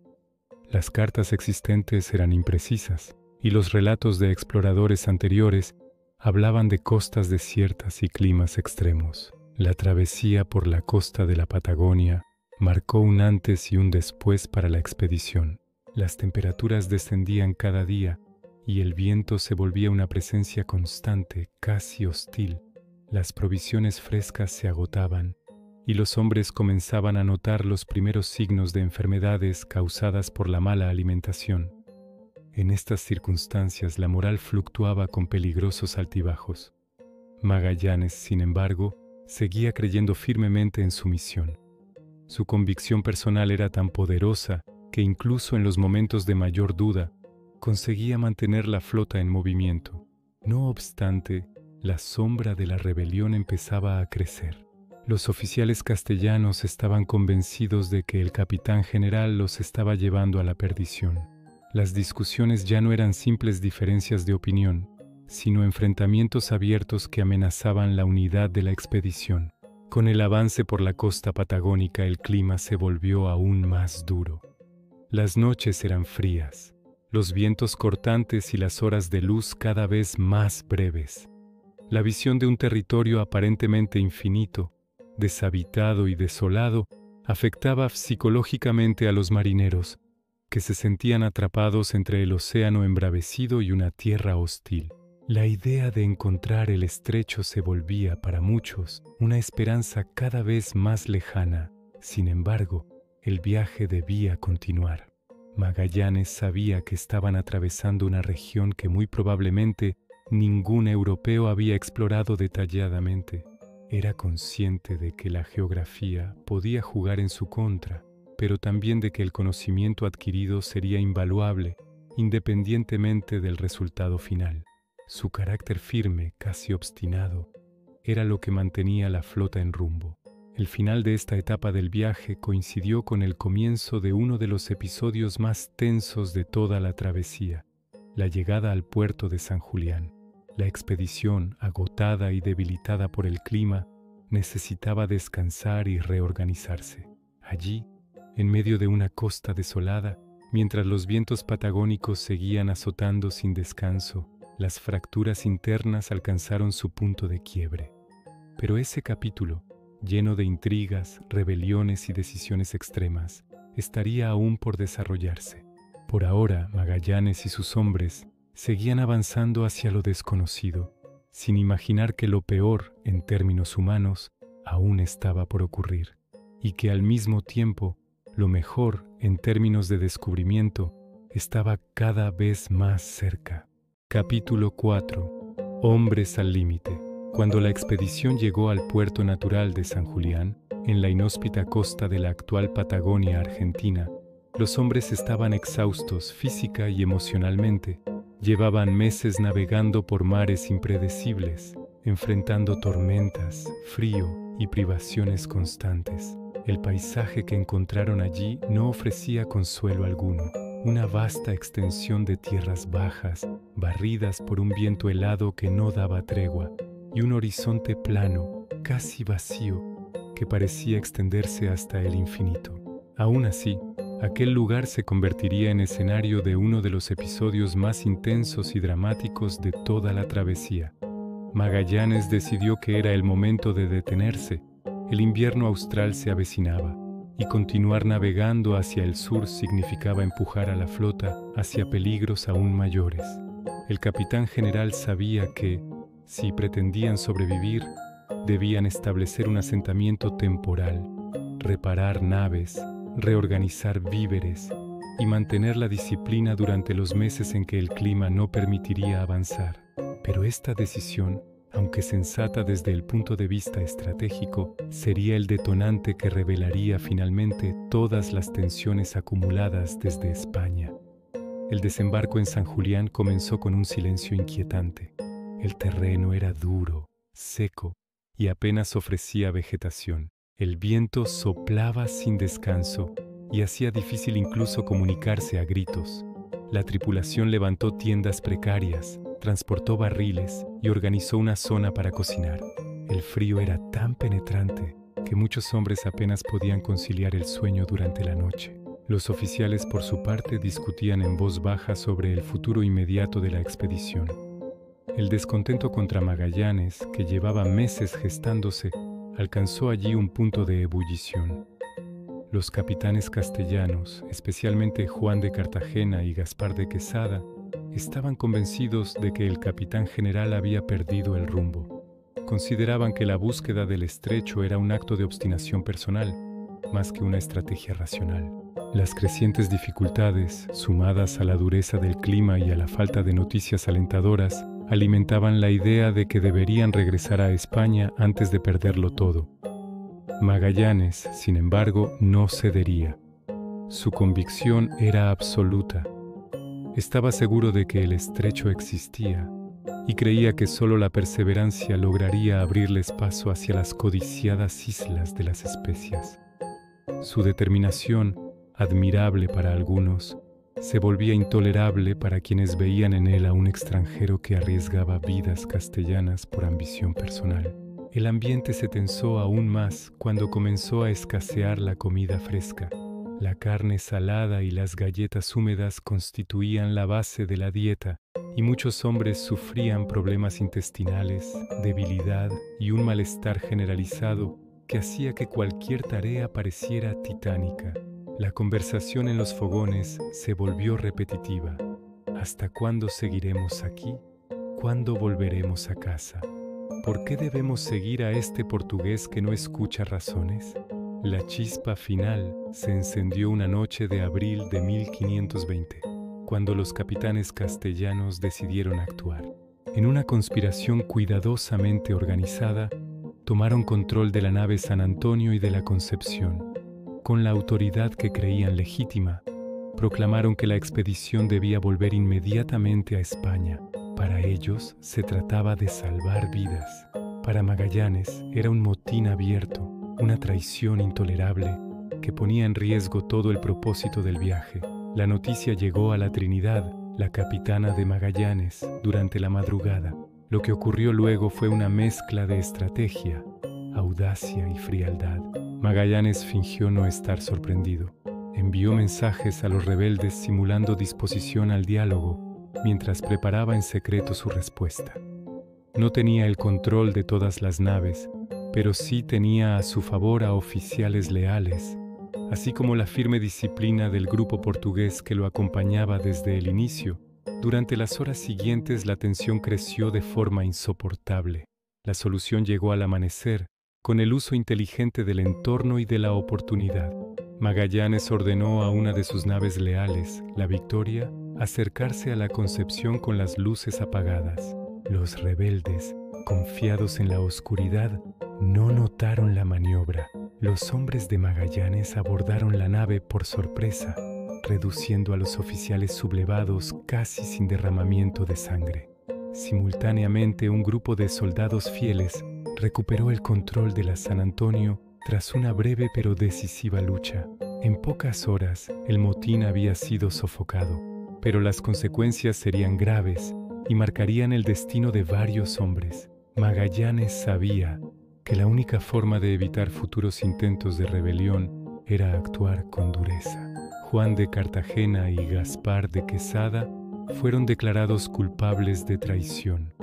S1: Las cartas existentes eran imprecisas, y los relatos de exploradores anteriores hablaban de costas desiertas y climas extremos. La travesía por la costa de la Patagonia marcó un antes y un después para la expedición. Las temperaturas descendían cada día y el viento se volvía una presencia constante, casi hostil. Las provisiones frescas se agotaban y los hombres comenzaban a notar los primeros signos de enfermedades causadas por la mala alimentación. En estas circunstancias la moral fluctuaba con peligrosos altibajos. Magallanes, sin embargo, seguía creyendo firmemente en su misión. Su convicción personal era tan poderosa que incluso en los momentos de mayor duda, conseguía mantener la flota en movimiento. No obstante, la sombra de la rebelión empezaba a crecer. Los oficiales castellanos estaban convencidos de que el capitán general los estaba llevando a la perdición. Las discusiones ya no eran simples diferencias de opinión, sino enfrentamientos abiertos que amenazaban la unidad de la expedición. Con el avance por la costa patagónica, el clima se volvió aún más duro. Las noches eran frías, los vientos cortantes y las horas de luz cada vez más breves. La visión de un territorio aparentemente infinito, deshabitado y desolado, afectaba psicológicamente a los marineros, que se sentían atrapados entre el océano embravecido y una tierra hostil. La idea de encontrar el estrecho se volvía para muchos una esperanza cada vez más lejana. Sin embargo, el viaje debía continuar. Magallanes sabía que estaban atravesando una región que muy probablemente ningún europeo había explorado detalladamente. Era consciente de que la geografía podía jugar en su contra, pero también de que el conocimiento adquirido sería invaluable, independientemente del resultado final. Su carácter firme, casi obstinado, era lo que mantenía la flota en rumbo. El final de esta etapa del viaje coincidió con el comienzo de uno de los episodios más tensos de toda la travesía, la llegada al puerto de San Julián. La expedición, agotada y debilitada por el clima, necesitaba descansar y reorganizarse. Allí, en medio de una costa desolada, mientras los vientos patagónicos seguían azotando sin descanso, las fracturas internas alcanzaron su punto de quiebre. Pero ese capítulo, lleno de intrigas, rebeliones y decisiones extremas, estaría aún por desarrollarse. Por ahora, Magallanes y sus hombres seguían avanzando hacia lo desconocido, sin imaginar que lo peor, en términos humanos, aún estaba por ocurrir, y que al mismo tiempo, lo mejor, en términos de descubrimiento, estaba cada vez más cerca. Capítulo 4. Hombres al límite. Cuando la expedición llegó al puerto natural de San Julián, en la inhóspita costa de la actual Patagonia argentina, los hombres estaban exhaustos física y emocionalmente. Llevaban meses navegando por mares impredecibles, enfrentando tormentas, frío y privaciones constantes. El paisaje que encontraron allí no ofrecía consuelo alguno. Una vasta extensión de tierras bajas, barridas por un viento helado que no daba tregua, y un horizonte plano, casi vacío, que parecía extenderse hasta el infinito. Aún así, aquel lugar se convertiría en escenario de uno de los episodios más intensos y dramáticos de toda la travesía. Magallanes decidió que era el momento de detenerse. El invierno austral se avecinaba, y continuar navegando hacia el sur significaba empujar a la flota hacia peligros aún mayores. El capitán general sabía que, si pretendían sobrevivir, debían establecer un asentamiento temporal, reparar naves, reorganizar víveres y mantener la disciplina durante los meses en que el clima no permitiría avanzar. Pero esta decisión, aunque sensata desde el punto de vista estratégico, sería el detonante que revelaría finalmente todas las tensiones acumuladas desde España. El desembarco en San Julián comenzó con un silencio inquietante. El terreno era duro, seco y apenas ofrecía vegetación. El viento soplaba sin descanso y hacía difícil incluso comunicarse a gritos. La tripulación levantó tiendas precarias, transportó barriles y organizó una zona para cocinar. El frío era tan penetrante que muchos hombres apenas podían conciliar el sueño durante la noche. Los oficiales, por su parte, discutían en voz baja sobre el futuro inmediato de la expedición. El descontento contra Magallanes, que llevaba meses gestándose, alcanzó allí un punto de ebullición. Los capitanes castellanos, especialmente Juan de Cartagena y Gaspar de Quesada, estaban convencidos de que el capitán general había perdido el rumbo. Consideraban que la búsqueda del estrecho era un acto de obstinación personal, más que una estrategia racional. Las crecientes dificultades, sumadas a la dureza del clima y a la falta de noticias alentadoras, alimentaban la idea de que deberían regresar a España antes de perderlo todo. Magallanes, sin embargo, no cedería. Su convicción era absoluta. Estaba seguro de que el estrecho existía, y creía que solo la perseverancia lograría abrirles paso hacia las codiciadas islas de las especias. Su determinación, admirable para algunos, se volvía intolerable para quienes veían en él a un extranjero que arriesgaba vidas castellanas por ambición personal. El ambiente se tensó aún más cuando comenzó a escasear la comida fresca. La carne salada y las galletas húmedas constituían la base de la dieta, y muchos hombres sufrían problemas intestinales, debilidad y un malestar generalizado que hacía que cualquier tarea pareciera titánica. La conversación en los fogones se volvió repetitiva. ¿Hasta cuándo seguiremos aquí? ¿Cuándo volveremos a casa? ¿Por qué debemos seguir a este portugués que no escucha razones? La chispa final se encendió una noche de abril de 1520, cuando los capitanes castellanos decidieron actuar. En una conspiración cuidadosamente organizada, tomaron control de la nave San Antonio y de la Concepción. Con la autoridad que creían legítima, proclamaron que la expedición debía volver inmediatamente a España. Para ellos se trataba de salvar vidas. Para Magallanes era un motín abierto, una traición intolerable que ponía en riesgo todo el propósito del viaje. La noticia llegó a la Trinidad, la capitana de Magallanes, durante la madrugada. Lo que ocurrió luego fue una mezcla de estrategia, audacia y frialdad. Magallanes fingió no estar sorprendido. Envió mensajes a los rebeldes simulando disposición al diálogo, mientras preparaba en secreto su respuesta. No tenía el control de todas las naves, pero sí tenía a su favor a oficiales leales, así como la firme disciplina del grupo portugués que lo acompañaba desde el inicio. Durante las horas siguientes la tensión creció de forma insoportable. La solución llegó al amanecer, con el uso inteligente del entorno y de la oportunidad. Magallanes ordenó a una de sus naves leales, la Victoria, acercarse a la Concepción con las luces apagadas. Los rebeldes, confiados en la oscuridad, no notaron la maniobra. Los hombres de Magallanes abordaron la nave por sorpresa, reduciendo a los oficiales sublevados casi sin derramamiento de sangre. Simultáneamente, un grupo de soldados fieles recuperó el control de la San Antonio tras una breve pero decisiva lucha. En pocas horas, el motín había sido sofocado, pero las consecuencias serían graves y marcarían el destino de varios hombres. Magallanes sabía que la única forma de evitar futuros intentos de rebelión era actuar con dureza. Juan de Cartagena y Gaspar de Quesada fueron declarados culpables de traición.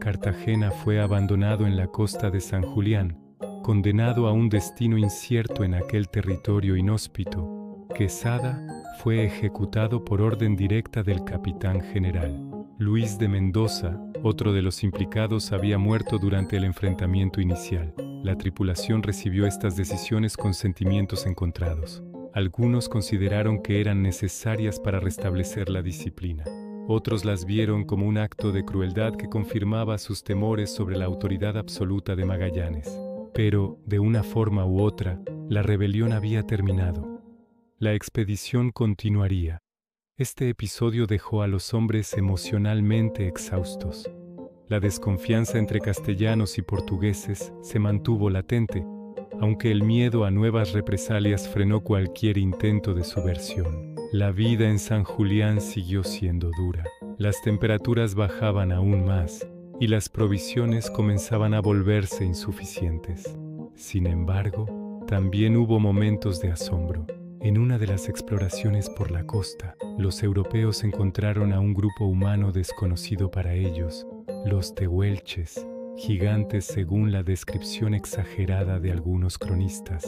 S1: Cartagena fue abandonado en la costa de San Julián, condenado a un destino incierto en aquel territorio inhóspito. Quesada fue ejecutado por orden directa del capitán general. Luis de Mendoza, otro de los implicados, había muerto durante el enfrentamiento inicial. La tripulación recibió estas decisiones con sentimientos encontrados. Algunos consideraron que eran necesarias para restablecer la disciplina. Otros las vieron como un acto de crueldad que confirmaba sus temores sobre la autoridad absoluta de Magallanes. Pero, de una forma u otra, la rebelión había terminado. La expedición continuaría. Este episodio dejó a los hombres emocionalmente exhaustos. La desconfianza entre castellanos y portugueses se mantuvo latente, aunque el miedo a nuevas represalias frenó cualquier intento de subversión. La vida en San Julián siguió siendo dura. Las temperaturas bajaban aún más y las provisiones comenzaban a volverse insuficientes. Sin embargo, también hubo momentos de asombro. En una de las exploraciones por la costa, los europeos encontraron a un grupo humano desconocido para ellos, los tehuelches, gigantes según la descripción exagerada de algunos cronistas.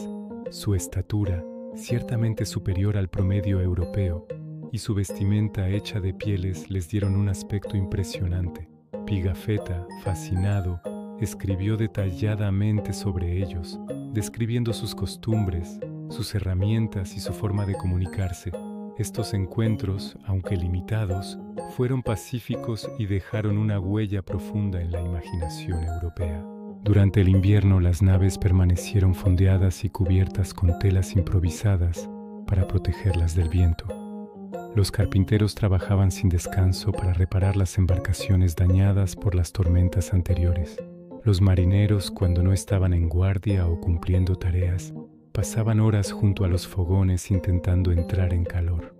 S1: Su estatura, ciertamente superior al promedio europeo, y su vestimenta hecha de pieles les dieron un aspecto impresionante. Pigafetta, fascinado, escribió detalladamente sobre ellos, describiendo sus costumbres, sus herramientas y su forma de comunicarse. Estos encuentros, aunque limitados, fueron pacíficos y dejaron una huella profunda en la imaginación europea. Durante el invierno, las naves permanecieron fondeadas y cubiertas con telas improvisadas para protegerlas del viento. Los carpinteros trabajaban sin descanso para reparar las embarcaciones dañadas por las tormentas anteriores. Los marineros, cuando no estaban en guardia o cumpliendo tareas, pasaban horas junto a los fogones intentando entrar en calor.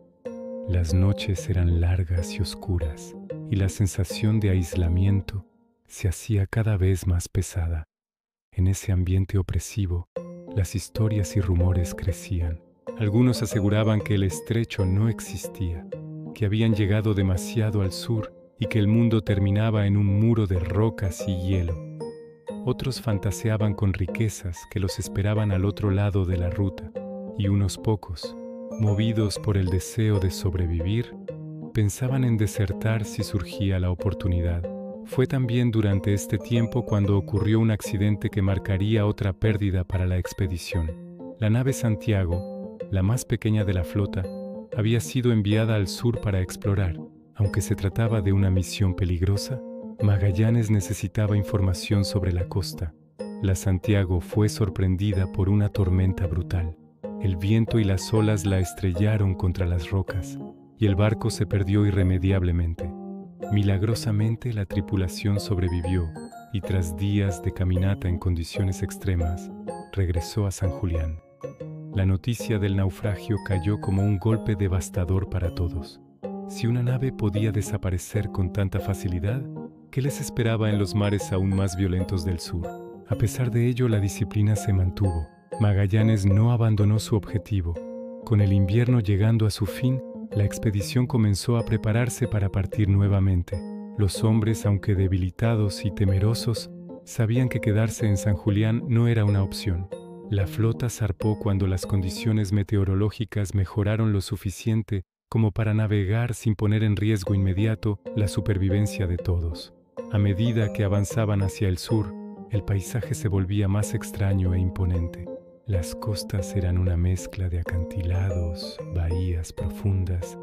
S1: Las noches eran largas y oscuras, y la sensación de aislamiento se hacía cada vez más pesada. En ese ambiente opresivo, las historias y rumores crecían. Algunos aseguraban que el estrecho no existía, que habían llegado demasiado al sur y que el mundo terminaba en un muro de rocas y hielo. Otros fantaseaban con riquezas que los esperaban al otro lado de la ruta, y unos pocos, movidos por el deseo de sobrevivir, pensaban en desertar si surgía la oportunidad. Fue también durante este tiempo cuando ocurrió un accidente que marcaría otra pérdida para la expedición. La nave Santiago, la más pequeña de la flota, había sido enviada al sur para explorar. Aunque se trataba de una misión peligrosa, Magallanes necesitaba información sobre la costa. La Santiago fue sorprendida por una tormenta brutal. El viento y las olas la estrellaron contra las rocas, y el barco se perdió irremediablemente. Milagrosamente la tripulación sobrevivió, y tras días de caminata en condiciones extremas, regresó a San Julián. La noticia del naufragio cayó como un golpe devastador para todos. Si una nave podía desaparecer con tanta facilidad, ¿qué les esperaba en los mares aún más violentos del sur? A pesar de ello, la disciplina se mantuvo. Magallanes no abandonó su objetivo. Con el invierno llegando a su fin, la expedición comenzó a prepararse para partir nuevamente. Los hombres, aunque debilitados y temerosos, sabían que quedarse en San Julián no era una opción. La flota zarpó cuando las condiciones meteorológicas mejoraron lo suficiente como para navegar sin poner en riesgo inmediato la supervivencia de todos. A medida que avanzaban hacia el sur, el paisaje se volvía más extraño e imponente. Las costas eran una mezcla de acantilados, bahías profundas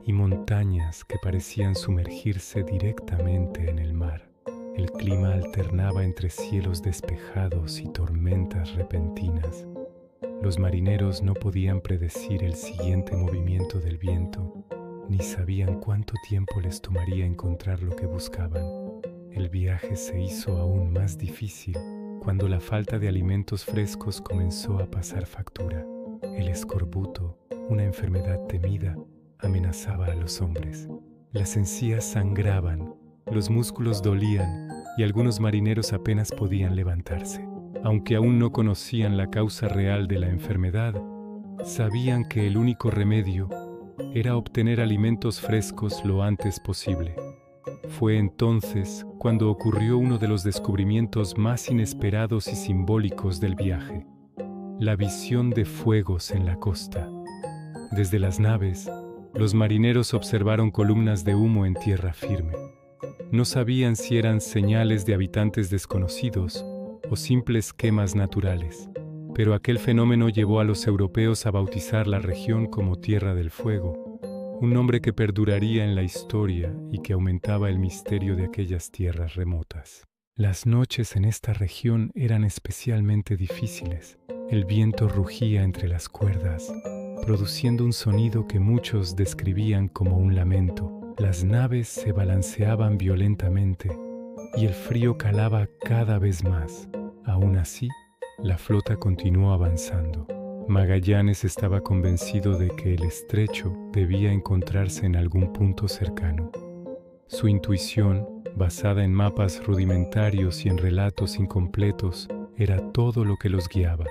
S1: y montañas que parecían sumergirse directamente en el mar. El clima alternaba entre cielos despejados y tormentas repentinas. Los marineros no podían predecir el siguiente movimiento del viento, ni sabían cuánto tiempo les tomaría encontrar lo que buscaban. El viaje se hizo aún más difícil cuando la falta de alimentos frescos comenzó a pasar factura. El escorbuto, una enfermedad temida, amenazaba a los hombres. Las encías sangraban, los músculos dolían y algunos marineros apenas podían levantarse. Aunque aún no conocían la causa real de la enfermedad, sabían que el único remedio era obtener alimentos frescos lo antes posible. Fue entonces cuando ocurrió uno de los descubrimientos más inesperados y simbólicos del viaje: la visión de fuegos en la costa. Desde las naves, los marineros observaron columnas de humo en tierra firme. No sabían si eran señales de habitantes desconocidos o simples quemas naturales, pero aquel fenómeno llevó a los europeos a bautizar la región como Tierra del Fuego, un nombre que perduraría en la historia y que aumentaba el misterio de aquellas tierras remotas. Las noches en esta región eran especialmente difíciles. El viento rugía entre las cuerdas, produciendo un sonido que muchos describían como un lamento. Las naves se balanceaban violentamente y el frío calaba cada vez más. Aún así, la flota continuó avanzando. Magallanes estaba convencido de que el estrecho debía encontrarse en algún punto cercano. Su intuición, basada en mapas rudimentarios y en relatos incompletos, era todo lo que los guiaba.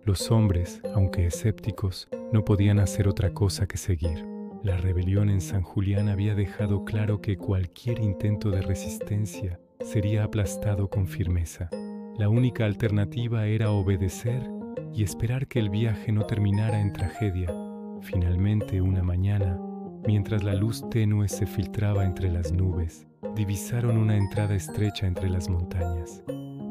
S1: Los hombres, aunque escépticos, no podían hacer otra cosa que seguir. La rebelión en San Julián había dejado claro que cualquier intento de resistencia sería aplastado con firmeza. La única alternativa era obedecer y esperar que el viaje no terminara en tragedia. Finalmente, una mañana, mientras la luz tenue se filtraba entre las nubes, divisaron una entrada estrecha entre las montañas.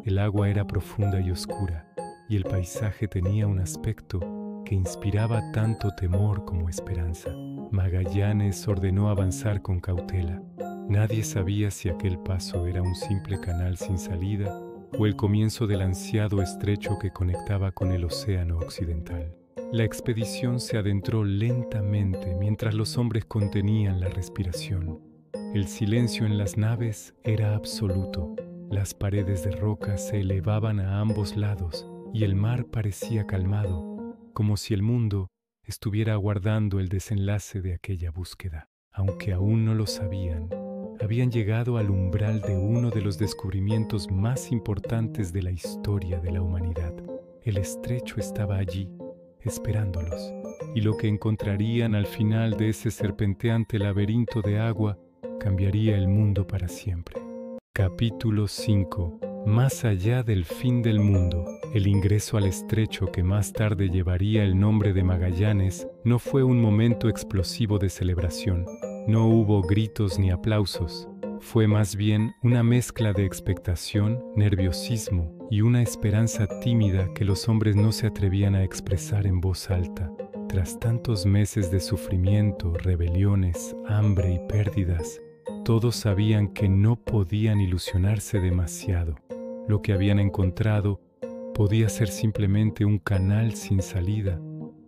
S1: El agua era profunda y oscura, y el paisaje tenía un aspecto que inspiraba tanto temor como esperanza. Magallanes ordenó avanzar con cautela. Nadie sabía si aquel paso era un simple canal sin salida o el comienzo del ansiado estrecho que conectaba con el océano occidental. La expedición se adentró lentamente mientras los hombres contenían la respiración. El silencio en las naves era absoluto. Las paredes de roca se elevaban a ambos lados y el mar parecía calmado, como si el mundo estuviera aguardando el desenlace de aquella búsqueda. Aunque aún no lo sabían, habían llegado al umbral de uno de los descubrimientos más importantes de la historia de la humanidad. El estrecho estaba allí, esperándolos, y lo que encontrarían al final de ese serpenteante laberinto de agua cambiaría el mundo para siempre. Capítulo 5. Más allá del fin del mundo. El ingreso al estrecho, que más tarde llevaría el nombre de Magallanes, no fue un momento explosivo de celebración. No hubo gritos ni aplausos. Fue más bien una mezcla de expectación, nerviosismo y una esperanza tímida que los hombres no se atrevían a expresar en voz alta. Tras tantos meses de sufrimiento, rebeliones, hambre y pérdidas, todos sabían que no podían ilusionarse demasiado. Lo que habían encontrado podía ser simplemente un canal sin salida,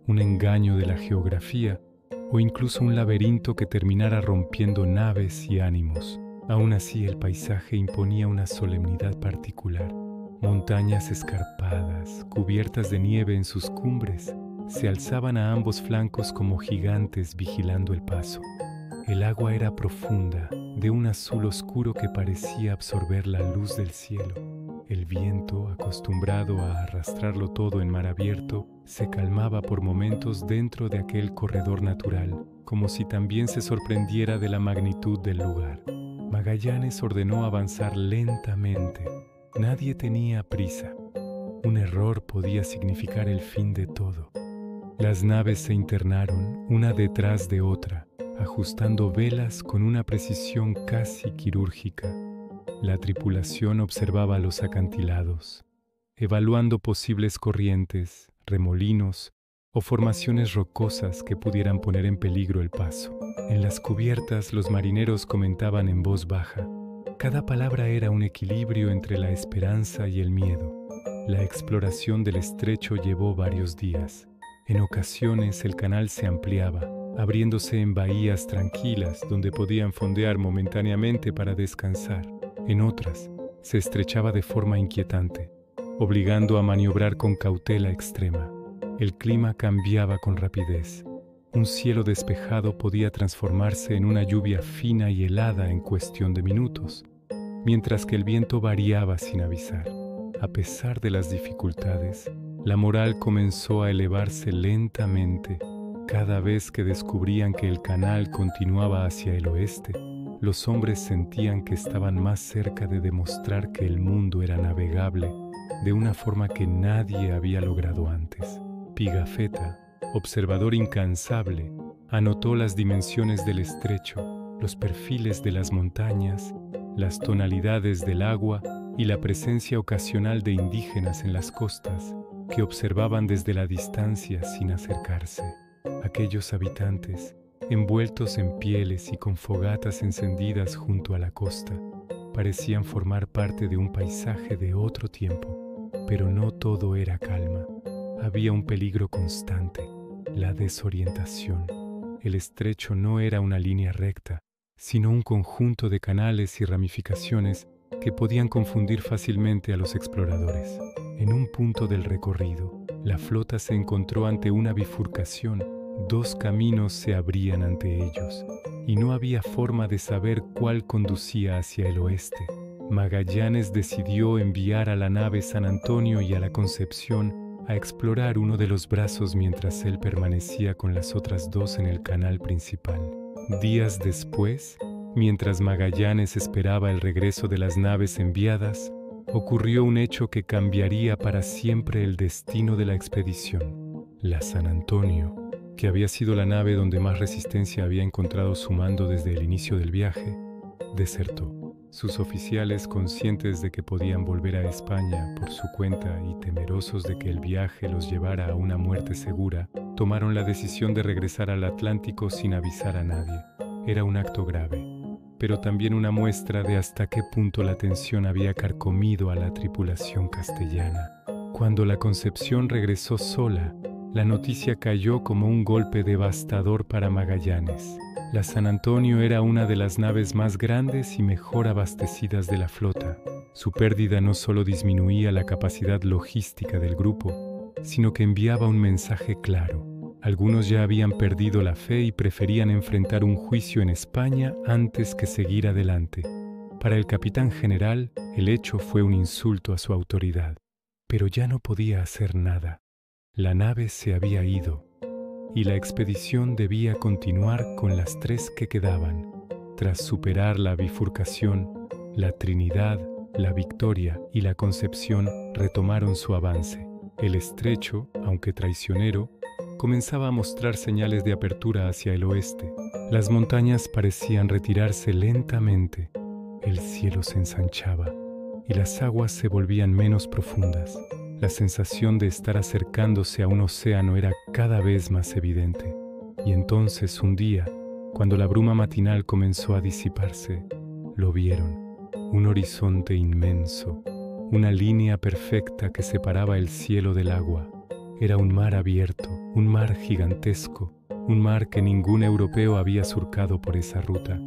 S1: un engaño de la geografía o incluso un laberinto que terminara rompiendo naves y ánimos. Aún así, el paisaje imponía una solemnidad particular. Montañas escarpadas, cubiertas de nieve en sus cumbres, se alzaban a ambos flancos como gigantes vigilando el paso. El agua era profunda, de un azul oscuro que parecía absorber la luz del cielo. El viento, acostumbrado a arrastrarlo todo en mar abierto, se calmaba por momentos dentro de aquel corredor natural, como si también se sorprendiera de la magnitud del lugar. Magallanes ordenó avanzar lentamente. Nadie tenía prisa. Un error podía significar el fin de todo. Las naves se internaron, una detrás de otra, ajustando velas con una precisión casi quirúrgica. La tripulación observaba los acantilados, evaluando posibles corrientes, remolinos o formaciones rocosas que pudieran poner en peligro el paso. En las cubiertas, los marineros comentaban en voz baja. Cada palabra era un equilibrio entre la esperanza y el miedo. La exploración del estrecho llevó varios días. En ocasiones el canal se ampliaba, abriéndose en bahías tranquilas donde podían fondear momentáneamente para descansar. En otras, se estrechaba de forma inquietante, obligando a maniobrar con cautela extrema. El clima cambiaba con rapidez. Un cielo despejado podía transformarse en una lluvia fina y helada en cuestión de minutos, mientras que el viento variaba sin avisar. A pesar de las dificultades, la moral comenzó a elevarse lentamente. Cada vez que descubrían que el canal continuaba hacia el oeste, los hombres sentían que estaban más cerca de demostrar que el mundo era navegable de una forma que nadie había logrado antes. Pigafetta, observador incansable, anotó las dimensiones del estrecho, los perfiles de las montañas, las tonalidades del agua y la presencia ocasional de indígenas en las costas que observaban desde la distancia sin acercarse. Aquellos habitantes, envueltos en pieles y con fogatas encendidas junto a la costa, parecían formar parte de un paisaje de otro tiempo, pero no todo era calma. Había un peligro constante, la desorientación. El estrecho no era una línea recta, sino un conjunto de canales y ramificaciones que podían confundir fácilmente a los exploradores. En un punto del recorrido, la flota se encontró ante una bifurcación. Dos caminos se abrían ante ellos, y no había forma de saber cuál conducía hacia el oeste. Magallanes decidió enviar a la nave San Antonio y a la Concepción a explorar uno de los brazos mientras él permanecía con las otras dos en el canal principal. Días después, mientras Magallanes esperaba el regreso de las naves enviadas, ocurrió un hecho que cambiaría para siempre el destino de la expedición. La San Antonio, que había sido la nave donde más resistencia había encontrado su mando desde el inicio del viaje, desertó. Sus oficiales, conscientes de que podían volver a España por su cuenta y temerosos de que el viaje los llevara a una muerte segura, tomaron la decisión de regresar al Atlántico sin avisar a nadie. Era un acto grave, pero también una muestra de hasta qué punto la tensión había carcomido a la tripulación castellana. Cuando la Concepción regresó sola, La noticia cayó como un golpe devastador para Magallanes. La San Antonio era una de las naves más grandes y mejor abastecidas de la flota. Su pérdida no solo disminuía la capacidad logística del grupo, sino que enviaba un mensaje claro. Algunos ya habían perdido la fe y preferían enfrentar un juicio en España antes que seguir adelante. Para el capitán general, el hecho fue un insulto a su autoridad, pero ya no podía hacer nada. La nave se había ido, y la expedición debía continuar con las 3 que quedaban. Tras superar la bifurcación, la Trinidad, la Victoria y la Concepción retomaron su avance. El estrecho, aunque traicionero, comenzaba a mostrar señales de apertura hacia el oeste. Las montañas parecían retirarse lentamente, el cielo se ensanchaba y las aguas se volvían menos profundas. La sensación de estar acercándose a un océano era cada vez más evidente. Y entonces un día, cuando la bruma matinal comenzó a disiparse, lo vieron. Un horizonte inmenso, una línea perfecta que separaba el cielo del agua. Era un mar abierto, un mar gigantesco, un mar que ningún europeo había surcado por esa ruta.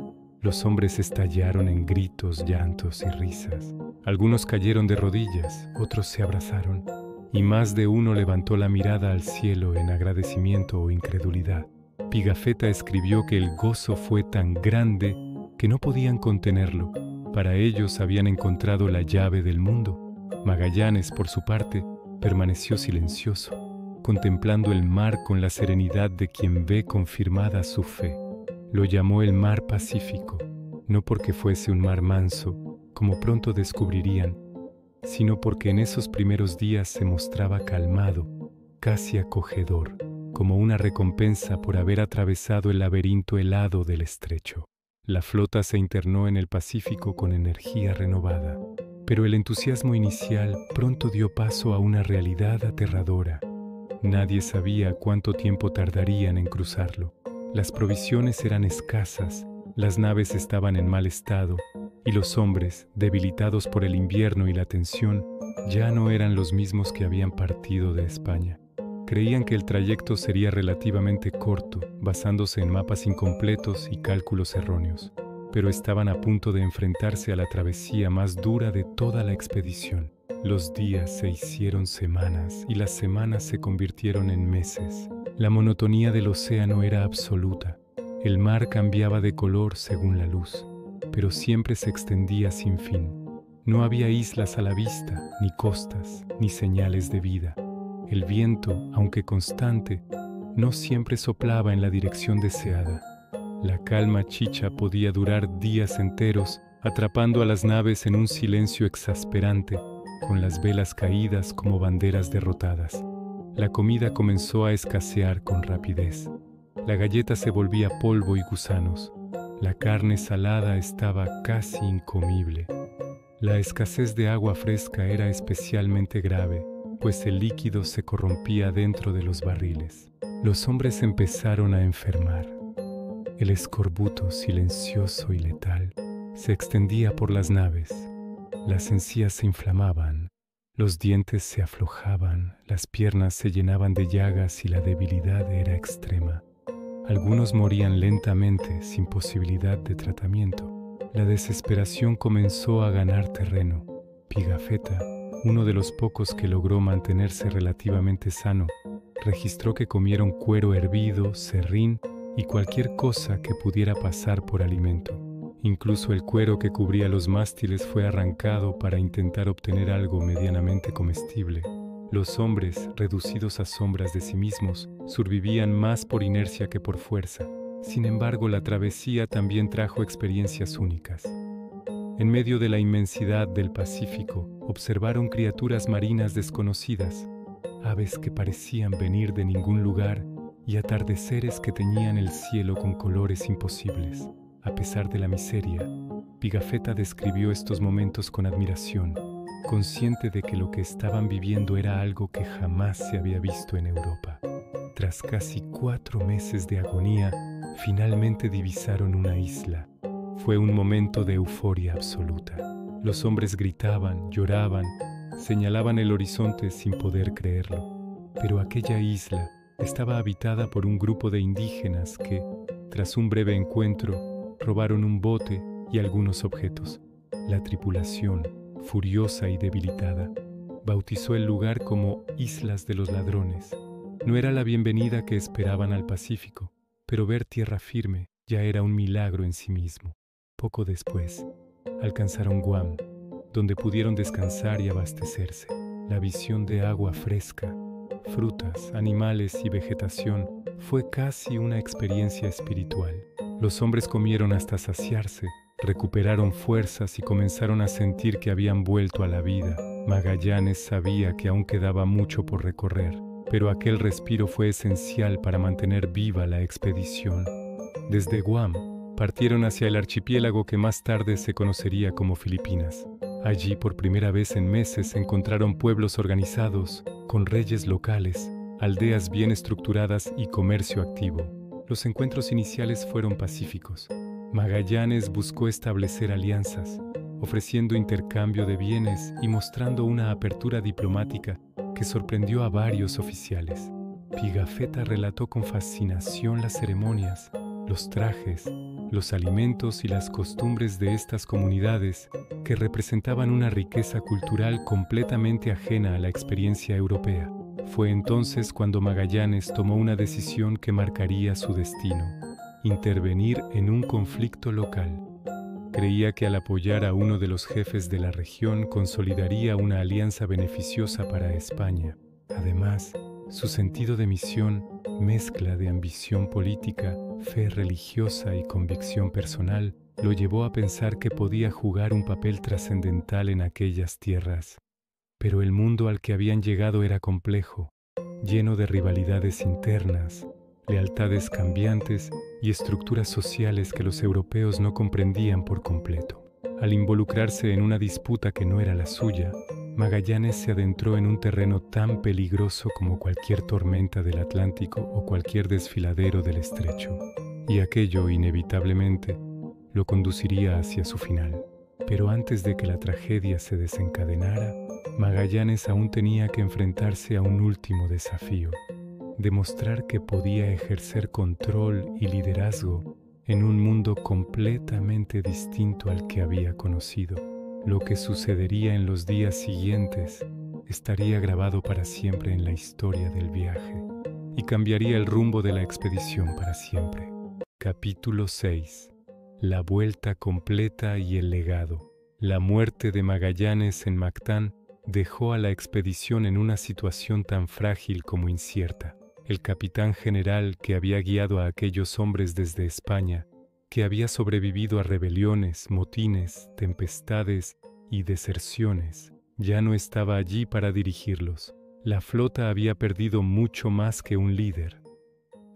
S1: Los hombres estallaron en gritos, llantos y risas. Algunos cayeron de rodillas, otros se abrazaron, y más de uno levantó la mirada al cielo en agradecimiento o incredulidad. Pigafetta escribió que el gozo fue tan grande que no podían contenerlo. Para ellos habían encontrado la llave del mundo. Magallanes, por su parte, permaneció silencioso, contemplando el mar con la serenidad de quien ve confirmada su fe. Lo llamó el mar Pacífico, no porque fuese un mar manso, como pronto descubrirían, sino porque en esos primeros días se mostraba calmado, casi acogedor, como una recompensa por haber atravesado el laberinto helado del estrecho. La flota se internó en el Pacífico con energía renovada, pero el entusiasmo inicial pronto dio paso a una realidad aterradora. Nadie sabía cuánto tiempo tardarían en cruzarlo. Las provisiones eran escasas, las naves estaban en mal estado, y los hombres, debilitados por el invierno y la tensión, ya no eran los mismos que habían partido de España. Creían que el trayecto sería relativamente corto, basándose en mapas incompletos y cálculos erróneos, pero estaban a punto de enfrentarse a la travesía más dura de toda la expedición. Los días se hicieron semanas y las semanas se convirtieron en meses. La monotonía del océano era absoluta. El mar cambiaba de color según la luz, pero siempre se extendía sin fin. No había islas a la vista, ni costas, ni señales de vida. El viento, aunque constante, no siempre soplaba en la dirección deseada. La calma chicha podía durar días enteros, atrapando a las naves en un silencio exasperante, con las velas caídas como banderas derrotadas. La comida comenzó a escasear con rapidez. La galleta se volvía polvo y gusanos. La carne salada estaba casi incomible. La escasez de agua fresca era especialmente grave, pues el líquido se corrompía dentro de los barriles. Los hombres empezaron a enfermar. El escorbuto silencioso y letal se extendía por las naves. Las encías se inflamaban, los dientes se aflojaban, las piernas se llenaban de llagas y la debilidad era extrema. Algunos morían lentamente, sin posibilidad de tratamiento. La desesperación comenzó a ganar terreno. Pigafetta, uno de los pocos que logró mantenerse relativamente sano, registró que comieron cuero hervido, serrín y cualquier cosa que pudiera pasar por alimento. Incluso el cuero que cubría los mástiles fue arrancado para intentar obtener algo medianamente comestible. Los hombres, reducidos a sombras de sí mismos, survivían más por inercia que por fuerza. Sin embargo, la travesía también trajo experiencias únicas. En medio de la inmensidad del Pacífico, observaron criaturas marinas desconocidas, aves que parecían venir de ningún lugar y atardeceres que teñían el cielo con colores imposibles. A pesar de la miseria, Pigafetta describió estos momentos con admiración, consciente de que lo que estaban viviendo era algo que jamás se había visto en Europa. Tras casi 4 meses de agonía, finalmente divisaron una isla. Fue un momento de euforia absoluta. Los hombres gritaban, lloraban, señalaban el horizonte sin poder creerlo. pero aquella isla estaba habitada por un grupo de indígenas que, tras un breve encuentro, robaron un bote y algunos objetos. La tripulación, furiosa y debilitada, bautizó el lugar como Islas de los Ladrones. No era la bienvenida que esperaban al Pacífico, pero ver tierra firme ya era un milagro en sí mismo. Poco después, alcanzaron Guam, donde pudieron descansar y abastecerse. La visión de agua fresca, frutas, animales y vegetación fue casi una experiencia espiritual. Los hombres comieron hasta saciarse, recuperaron fuerzas y comenzaron a sentir que habían vuelto a la vida. Magallanes sabía que aún quedaba mucho por recorrer, pero aquel respiro fue esencial para mantener viva la expedición. Desde Guam, partieron hacia el archipiélago que más tarde se conocería como Filipinas. Allí, por primera vez en meses, encontraron pueblos organizados, con reyes locales, aldeas bien estructuradas y comercio activo. Los encuentros iniciales fueron pacíficos. Magallanes buscó establecer alianzas, ofreciendo intercambio de bienes y mostrando una apertura diplomática que sorprendió a varios oficiales. Pigafetta relató con fascinación las ceremonias, los trajes, los alimentos y las costumbres de estas comunidades que representaban una riqueza cultural completamente ajena a la experiencia europea. Fue entonces cuando Magallanes tomó una decisión que marcaría su destino: intervenir en un conflicto local. Creía que al apoyar a uno de los jefes de la región consolidaría una alianza beneficiosa para España. Además, su sentido de misión, mezcla de ambición política, fe religiosa y convicción personal, lo llevó a pensar que podía jugar un papel trascendental en aquellas tierras. Pero el mundo al que habían llegado era complejo, lleno de rivalidades internas, lealtades cambiantes y estructuras sociales que los europeos no comprendían por completo. Al involucrarse en una disputa que no era la suya, Magallanes se adentró en un terreno tan peligroso como cualquier tormenta del Atlántico o cualquier desfiladero del Estrecho, y aquello inevitablemente lo conduciría hacia su final. Pero antes de que la tragedia se desencadenara, Magallanes aún tenía que enfrentarse a un último desafío: demostrar que podía ejercer control y liderazgo en un mundo completamente distinto al que había conocido. Lo que sucedería en los días siguientes estaría grabado para siempre en la historia del viaje y cambiaría el rumbo de la expedición para siempre. Capítulo 6. La vuelta completa y el legado. La muerte de Magallanes en Mactán dejó a la expedición en una situación tan frágil como incierta. El capitán general que había guiado a aquellos hombres desde España, que había sobrevivido a rebeliones, motines, tempestades y deserciones, ya no estaba allí para dirigirlos. La flota había perdido mucho más que un líder.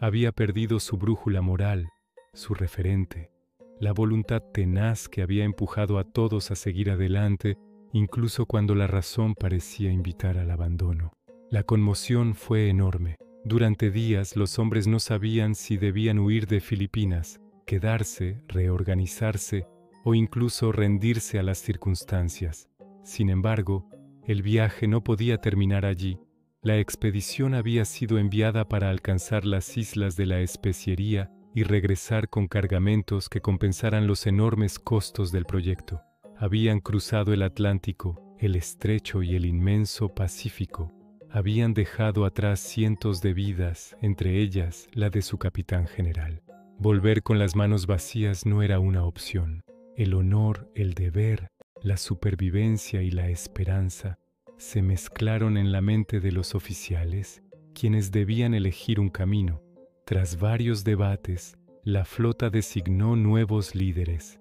S1: Había perdido su brújula moral, su referente, la voluntad tenaz que había empujado a todos a seguir adelante, incluso cuando la razón parecía invitar al abandono. La conmoción fue enorme. Durante días los hombres no sabían si debían huir de Filipinas, quedarse, reorganizarse o incluso rendirse a las circunstancias. Sin embargo, el viaje no podía terminar allí. La expedición había sido enviada para alcanzar las islas de la especiería y regresar con cargamentos que compensaran los enormes costos del proyecto. Habían cruzado el Atlántico, el Estrecho y el inmenso Pacífico. Habían dejado atrás cientos de vidas, entre ellas la de su capitán general. Volver con las manos vacías no era una opción. El honor, el deber, la supervivencia y la esperanza se mezclaron en la mente de los oficiales, quienes debían elegir un camino. Tras varios debates, la flota designó nuevos líderes.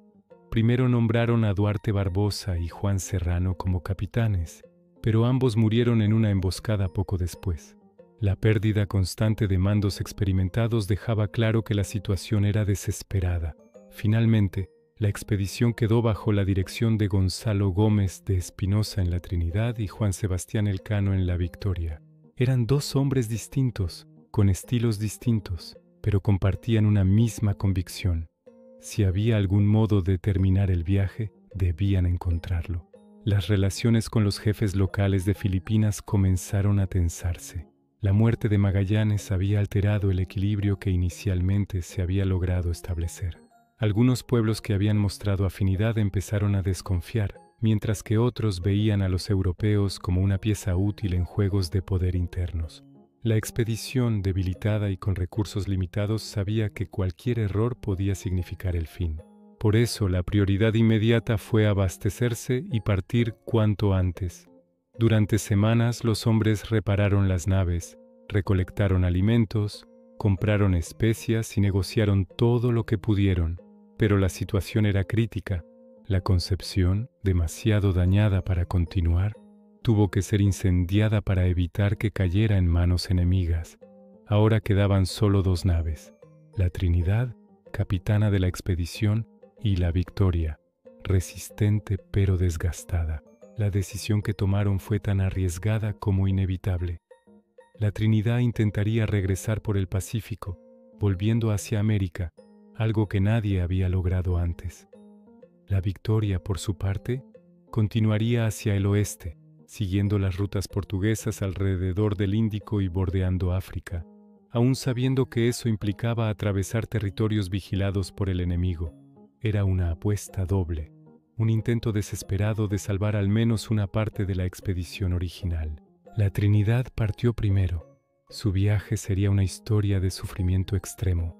S1: Primero nombraron a Duarte Barbosa y Juan Serrano como capitanes, pero ambos murieron en una emboscada poco después. La pérdida constante de mandos experimentados dejaba claro que la situación era desesperada. Finalmente, la expedición quedó bajo la dirección de Gonzalo Gómez de Espinosa en la Trinidad y Juan Sebastián Elcano en la Victoria. Eran dos hombres distintos, con estilos distintos, pero compartían una misma convicción. Si había algún modo de terminar el viaje, debían encontrarlo. Las relaciones con los jefes locales de Filipinas comenzaron a tensarse. La muerte de Magallanes había alterado el equilibrio que inicialmente se había logrado establecer. Algunos pueblos que habían mostrado afinidad empezaron a desconfiar, mientras que otros veían a los europeos como una pieza útil en juegos de poder internos. La expedición, debilitada y con recursos limitados, sabía que cualquier error podía significar el fin. Por eso, la prioridad inmediata fue abastecerse y partir cuanto antes. Durante semanas, los hombres repararon las naves, recolectaron alimentos, compraron especias y negociaron todo lo que pudieron. Pero la situación era crítica. La Concepción, demasiado dañada para continuar, tuvo que ser incendiada para evitar que cayera en manos enemigas. Ahora quedaban solo 2 naves, la Trinidad, capitana de la expedición, y la Victoria, resistente pero desgastada. La decisión que tomaron fue tan arriesgada como inevitable. La Trinidad intentaría regresar por el Pacífico, volviendo hacia América, algo que nadie había logrado antes. La Victoria, por su parte, continuaría hacia el oeste, siguiendo las rutas portuguesas alrededor del Índico y bordeando África, aún sabiendo que eso implicaba atravesar territorios vigilados por el enemigo. Era una apuesta doble, un intento desesperado de salvar al menos una parte de la expedición original. La Trinidad partió primero. Su viaje sería una historia de sufrimiento extremo.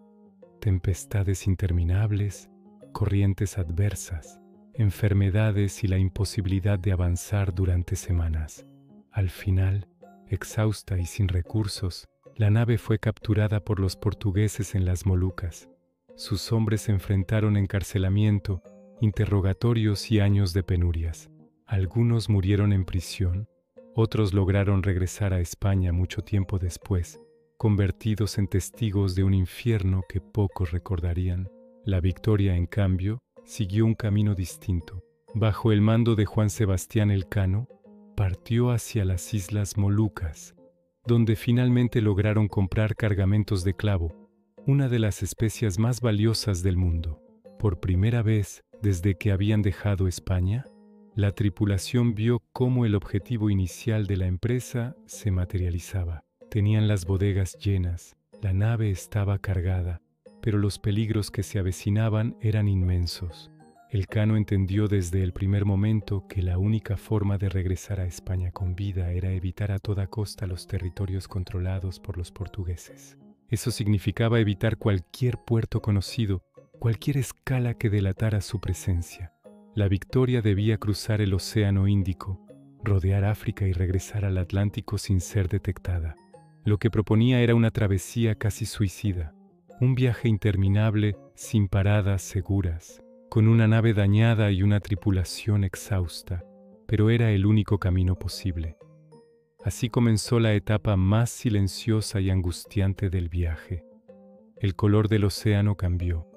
S1: Tempestades interminables, corrientes adversas, enfermedades y la imposibilidad de avanzar durante semanas. Al final, exhausta y sin recursos, la nave fue capturada por los portugueses en las Molucas. Sus hombres enfrentaron encarcelamiento, interrogatorios y años de penurias. Algunos murieron en prisión, otros lograron regresar a España mucho tiempo después, convertidos en testigos de un infierno que pocos recordarían. La Victoria, en cambio, siguió un camino distinto. Bajo el mando de Juan Sebastián Elcano, partió hacia las Islas Molucas, donde finalmente lograron comprar cargamentos de clavo, una de las especias más valiosas del mundo. Por primera vez, desde que habían dejado España, la tripulación vio cómo el objetivo inicial de la empresa se materializaba. Tenían las bodegas llenas, la nave estaba cargada, pero los peligros que se avecinaban eran inmensos. Elcano entendió desde el primer momento que la única forma de regresar a España con vida era evitar a toda costa los territorios controlados por los portugueses. Eso significaba evitar cualquier puerto conocido, cualquier escala que delatara su presencia. La Victoria debía cruzar el Océano Índico, rodear África y regresar al Atlántico sin ser detectada. Lo que proponía era una travesía casi suicida, un viaje interminable sin paradas seguras, con una nave dañada y una tripulación exhausta, pero era el único camino posible. Así comenzó la etapa más silenciosa y angustiante del viaje. El color del océano cambió,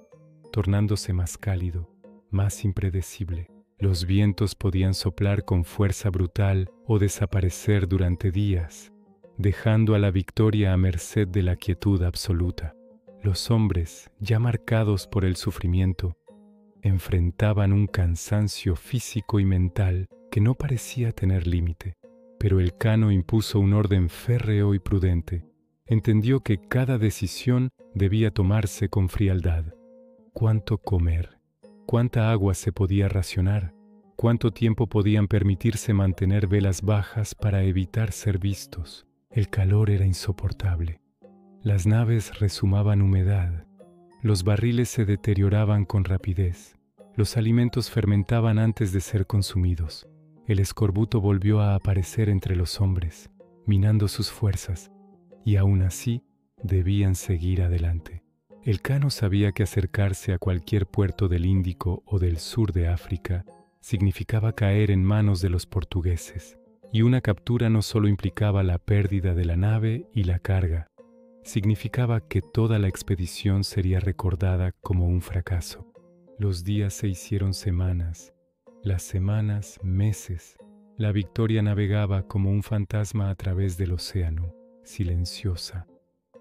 S1: tornándose más cálido, más impredecible. Los vientos podían soplar con fuerza brutal o desaparecer durante días, dejando a la Victoria a merced de la quietud absoluta. Los hombres, ya marcados por el sufrimiento, enfrentaban un cansancio físico y mental que no parecía tener límite. Pero Elcano impuso un orden férreo y prudente. Entendió que cada decisión debía tomarse con frialdad. ¿Cuánto comer? ¿Cuánta agua se podía racionar? ¿Cuánto tiempo podían permitirse mantener velas bajas para evitar ser vistos? El calor era insoportable. Las naves rezumaban humedad. Los barriles se deterioraban con rapidez. Los alimentos fermentaban antes de ser consumidos. El escorbuto volvió a aparecer entre los hombres, minando sus fuerzas, y aún así debían seguir adelante. Elcano sabía que acercarse a cualquier puerto del Índico o del sur de África significaba caer en manos de los portugueses, y una captura no solo implicaba la pérdida de la nave y la carga, significaba que toda la expedición sería recordada como un fracaso. Los días se hicieron semanas, las semanas meses. La Victoria navegaba como un fantasma a través del océano, silenciosa,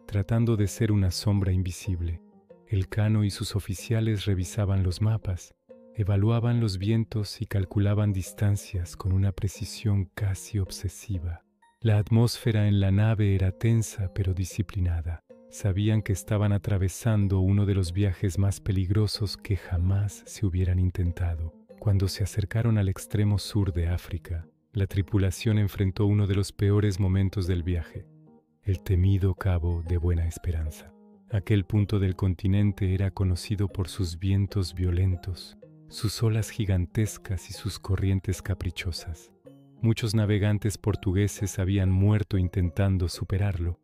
S1: tratando de ser una sombra invisible. Elcano y sus oficiales revisaban los mapas, evaluaban los vientos y calculaban distancias con una precisión casi obsesiva. La atmósfera en la nave era tensa pero disciplinada. Sabían que estaban atravesando uno de los viajes más peligrosos que jamás se hubieran intentado. Cuando se acercaron al extremo sur de África, la tripulación enfrentó uno de los peores momentos del viaje, el temido Cabo de Buena Esperanza. Aquel punto del continente era conocido por sus vientos violentos, sus olas gigantescas y sus corrientes caprichosas. Muchos navegantes portugueses habían muerto intentando superarlo.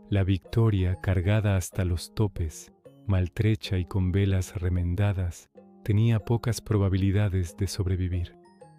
S1: La Victoria, cargada hasta los topes, maltrecha y con velas remendadas, tenía pocas probabilidades de sobrevivir.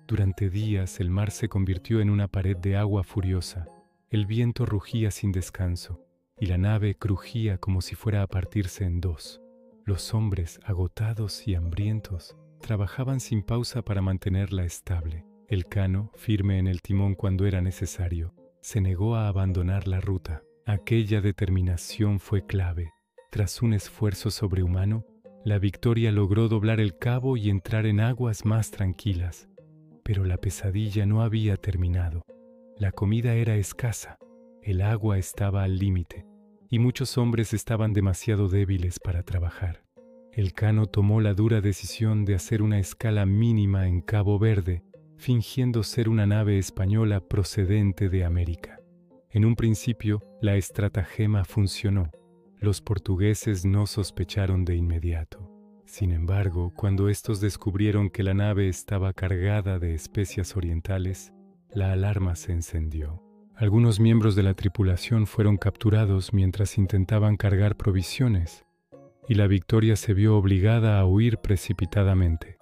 S1: Durante días el mar se convirtió en una pared de agua furiosa. El viento rugía sin descanso y la nave crujía como si fuera a partirse en dos. Los hombres, agotados y hambrientos, trabajaban sin pausa para mantenerla estable. Elcano, firme en el timón cuando era necesario, se negó a abandonar la ruta. Aquella determinación fue clave. Tras un esfuerzo sobrehumano, la Victoria logró doblar el cabo y entrar en aguas más tranquilas. Pero la pesadilla no había terminado. La comida era escasa, el agua estaba al límite, y muchos hombres estaban demasiado débiles para trabajar. Elcano tomó la dura decisión de hacer una escala mínima en Cabo Verde, fingiendo ser una nave española procedente de América. En un principio, la estratagema funcionó. Los portugueses no sospecharon de inmediato. Sin embargo, cuando estos descubrieron que la nave estaba cargada de especias orientales, la alarma se encendió. Algunos miembros de la tripulación fueron capturados mientras intentaban cargar provisiones, y la Victoria se vio obligada a huir precipitadamente.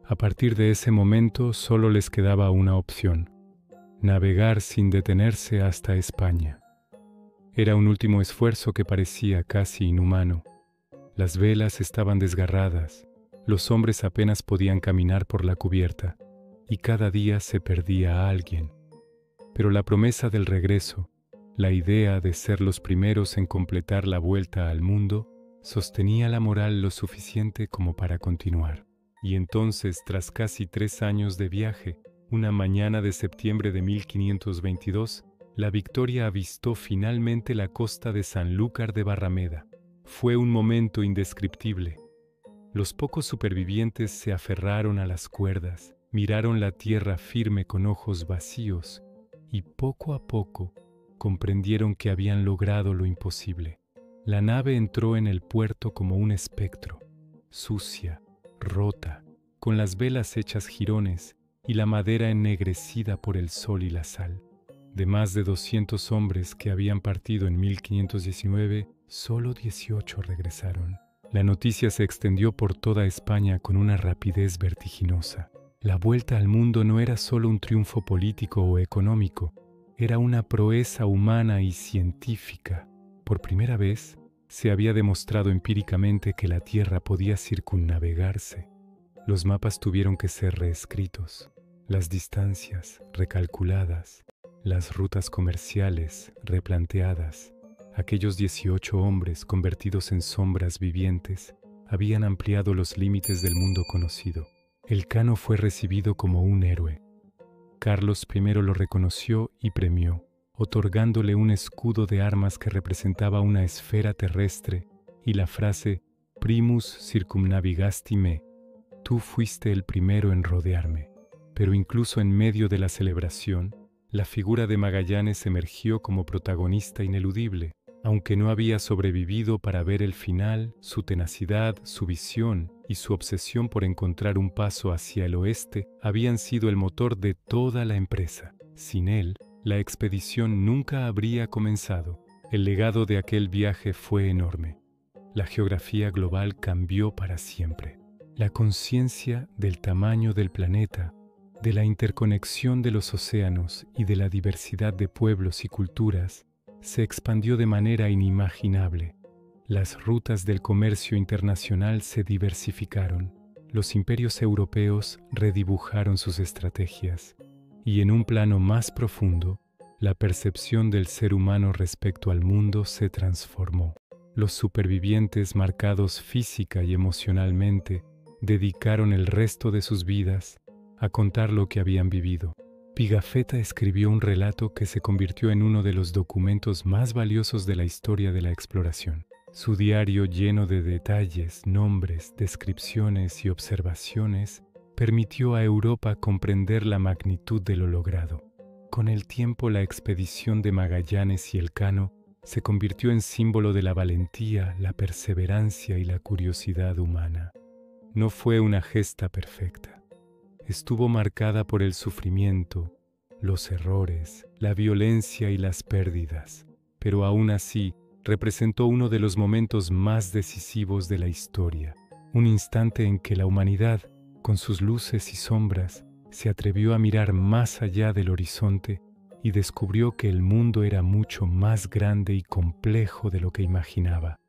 S1: A partir de ese momento solo les quedaba una opción: navegar sin detenerse hasta España. Era un último esfuerzo que parecía casi inhumano. Las velas estaban desgarradas, los hombres apenas podían caminar por la cubierta, y cada día se perdía a alguien. Pero la promesa del regreso, la idea de ser los primeros en completar la vuelta al mundo, sostenía la moral lo suficiente como para continuar. Y entonces, tras casi 3 años de viaje, una mañana de septiembre de 1522, la Victoria avistó finalmente la costa de Sanlúcar de Barrameda. Fue un momento indescriptible. Los pocos supervivientes se aferraron a las cuerdas, miraron la tierra firme con ojos vacíos y poco a poco comprendieron que habían logrado lo imposible. La nave entró en el puerto como un espectro, sucia, rota, con las velas hechas jirones y la madera ennegrecida por el sol y la sal. De más de 200 hombres que habían partido en 1519, solo 18 regresaron. La noticia se extendió por toda España con una rapidez vertiginosa. La vuelta al mundo no era solo un triunfo político o económico, era una proeza humana y científica. Por primera vez, se había demostrado empíricamente que la Tierra podía circunnavegarse. Los mapas tuvieron que ser reescritos, las distancias recalculadas, las rutas comerciales replanteadas. Aquellos 18 hombres convertidos en sombras vivientes habían ampliado los límites del mundo conocido. Elcano fue recibido como un héroe. Carlos I lo reconoció y premió, otorgándole un escudo de armas que representaba una esfera terrestre y la frase «Primus circumnavigasti me», «Tú fuiste el primero en rodearme». Pero incluso en medio de la celebración, la figura de Magallanes emergió como protagonista ineludible. Aunque no había sobrevivido para ver el final, su tenacidad, su visión y su obsesión por encontrar un paso hacia el oeste habían sido el motor de toda la empresa. Sin él, la expedición nunca habría comenzado. El legado de aquel viaje fue enorme. La geografía global cambió para siempre. La conciencia del tamaño del planeta, de la interconexión de los océanos y de la diversidad de pueblos y culturas se expandió de manera inimaginable. Las rutas del comercio internacional se diversificaron. Los imperios europeos redibujaron sus estrategias. Y en un plano más profundo, la percepción del ser humano respecto al mundo se transformó. Los supervivientes, marcados física y emocionalmente, dedicaron el resto de sus vidas a contar lo que habían vivido. Pigafetta escribió un relato que se convirtió en uno de los documentos más valiosos de la historia de la exploración. Su diario, lleno de detalles, nombres, descripciones y observaciones, permitió a Europa comprender la magnitud de lo logrado. Con el tiempo, la expedición de Magallanes y Elcano se convirtió en símbolo de la valentía, la perseverancia y la curiosidad humana. No fue una gesta perfecta. Estuvo marcada por el sufrimiento, los errores, la violencia y las pérdidas, pero aún así representó uno de los momentos más decisivos de la historia, un instante en que la humanidad, con sus luces y sombras, se atrevió a mirar más allá del horizonte y descubrió que el mundo era mucho más grande y complejo de lo que imaginaba.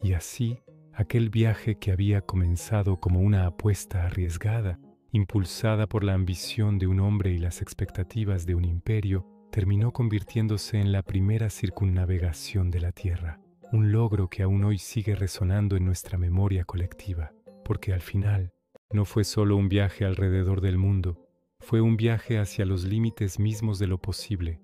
S1: Y así, aquel viaje que había comenzado como una apuesta arriesgada, impulsada por la ambición de un hombre y las expectativas de un imperio, terminó convirtiéndose en la primera circunnavegación de la Tierra, un logro que aún hoy sigue resonando en nuestra memoria colectiva, porque al final no fue solo un viaje alrededor del mundo, fue un viaje hacia los límites mismos de lo posible,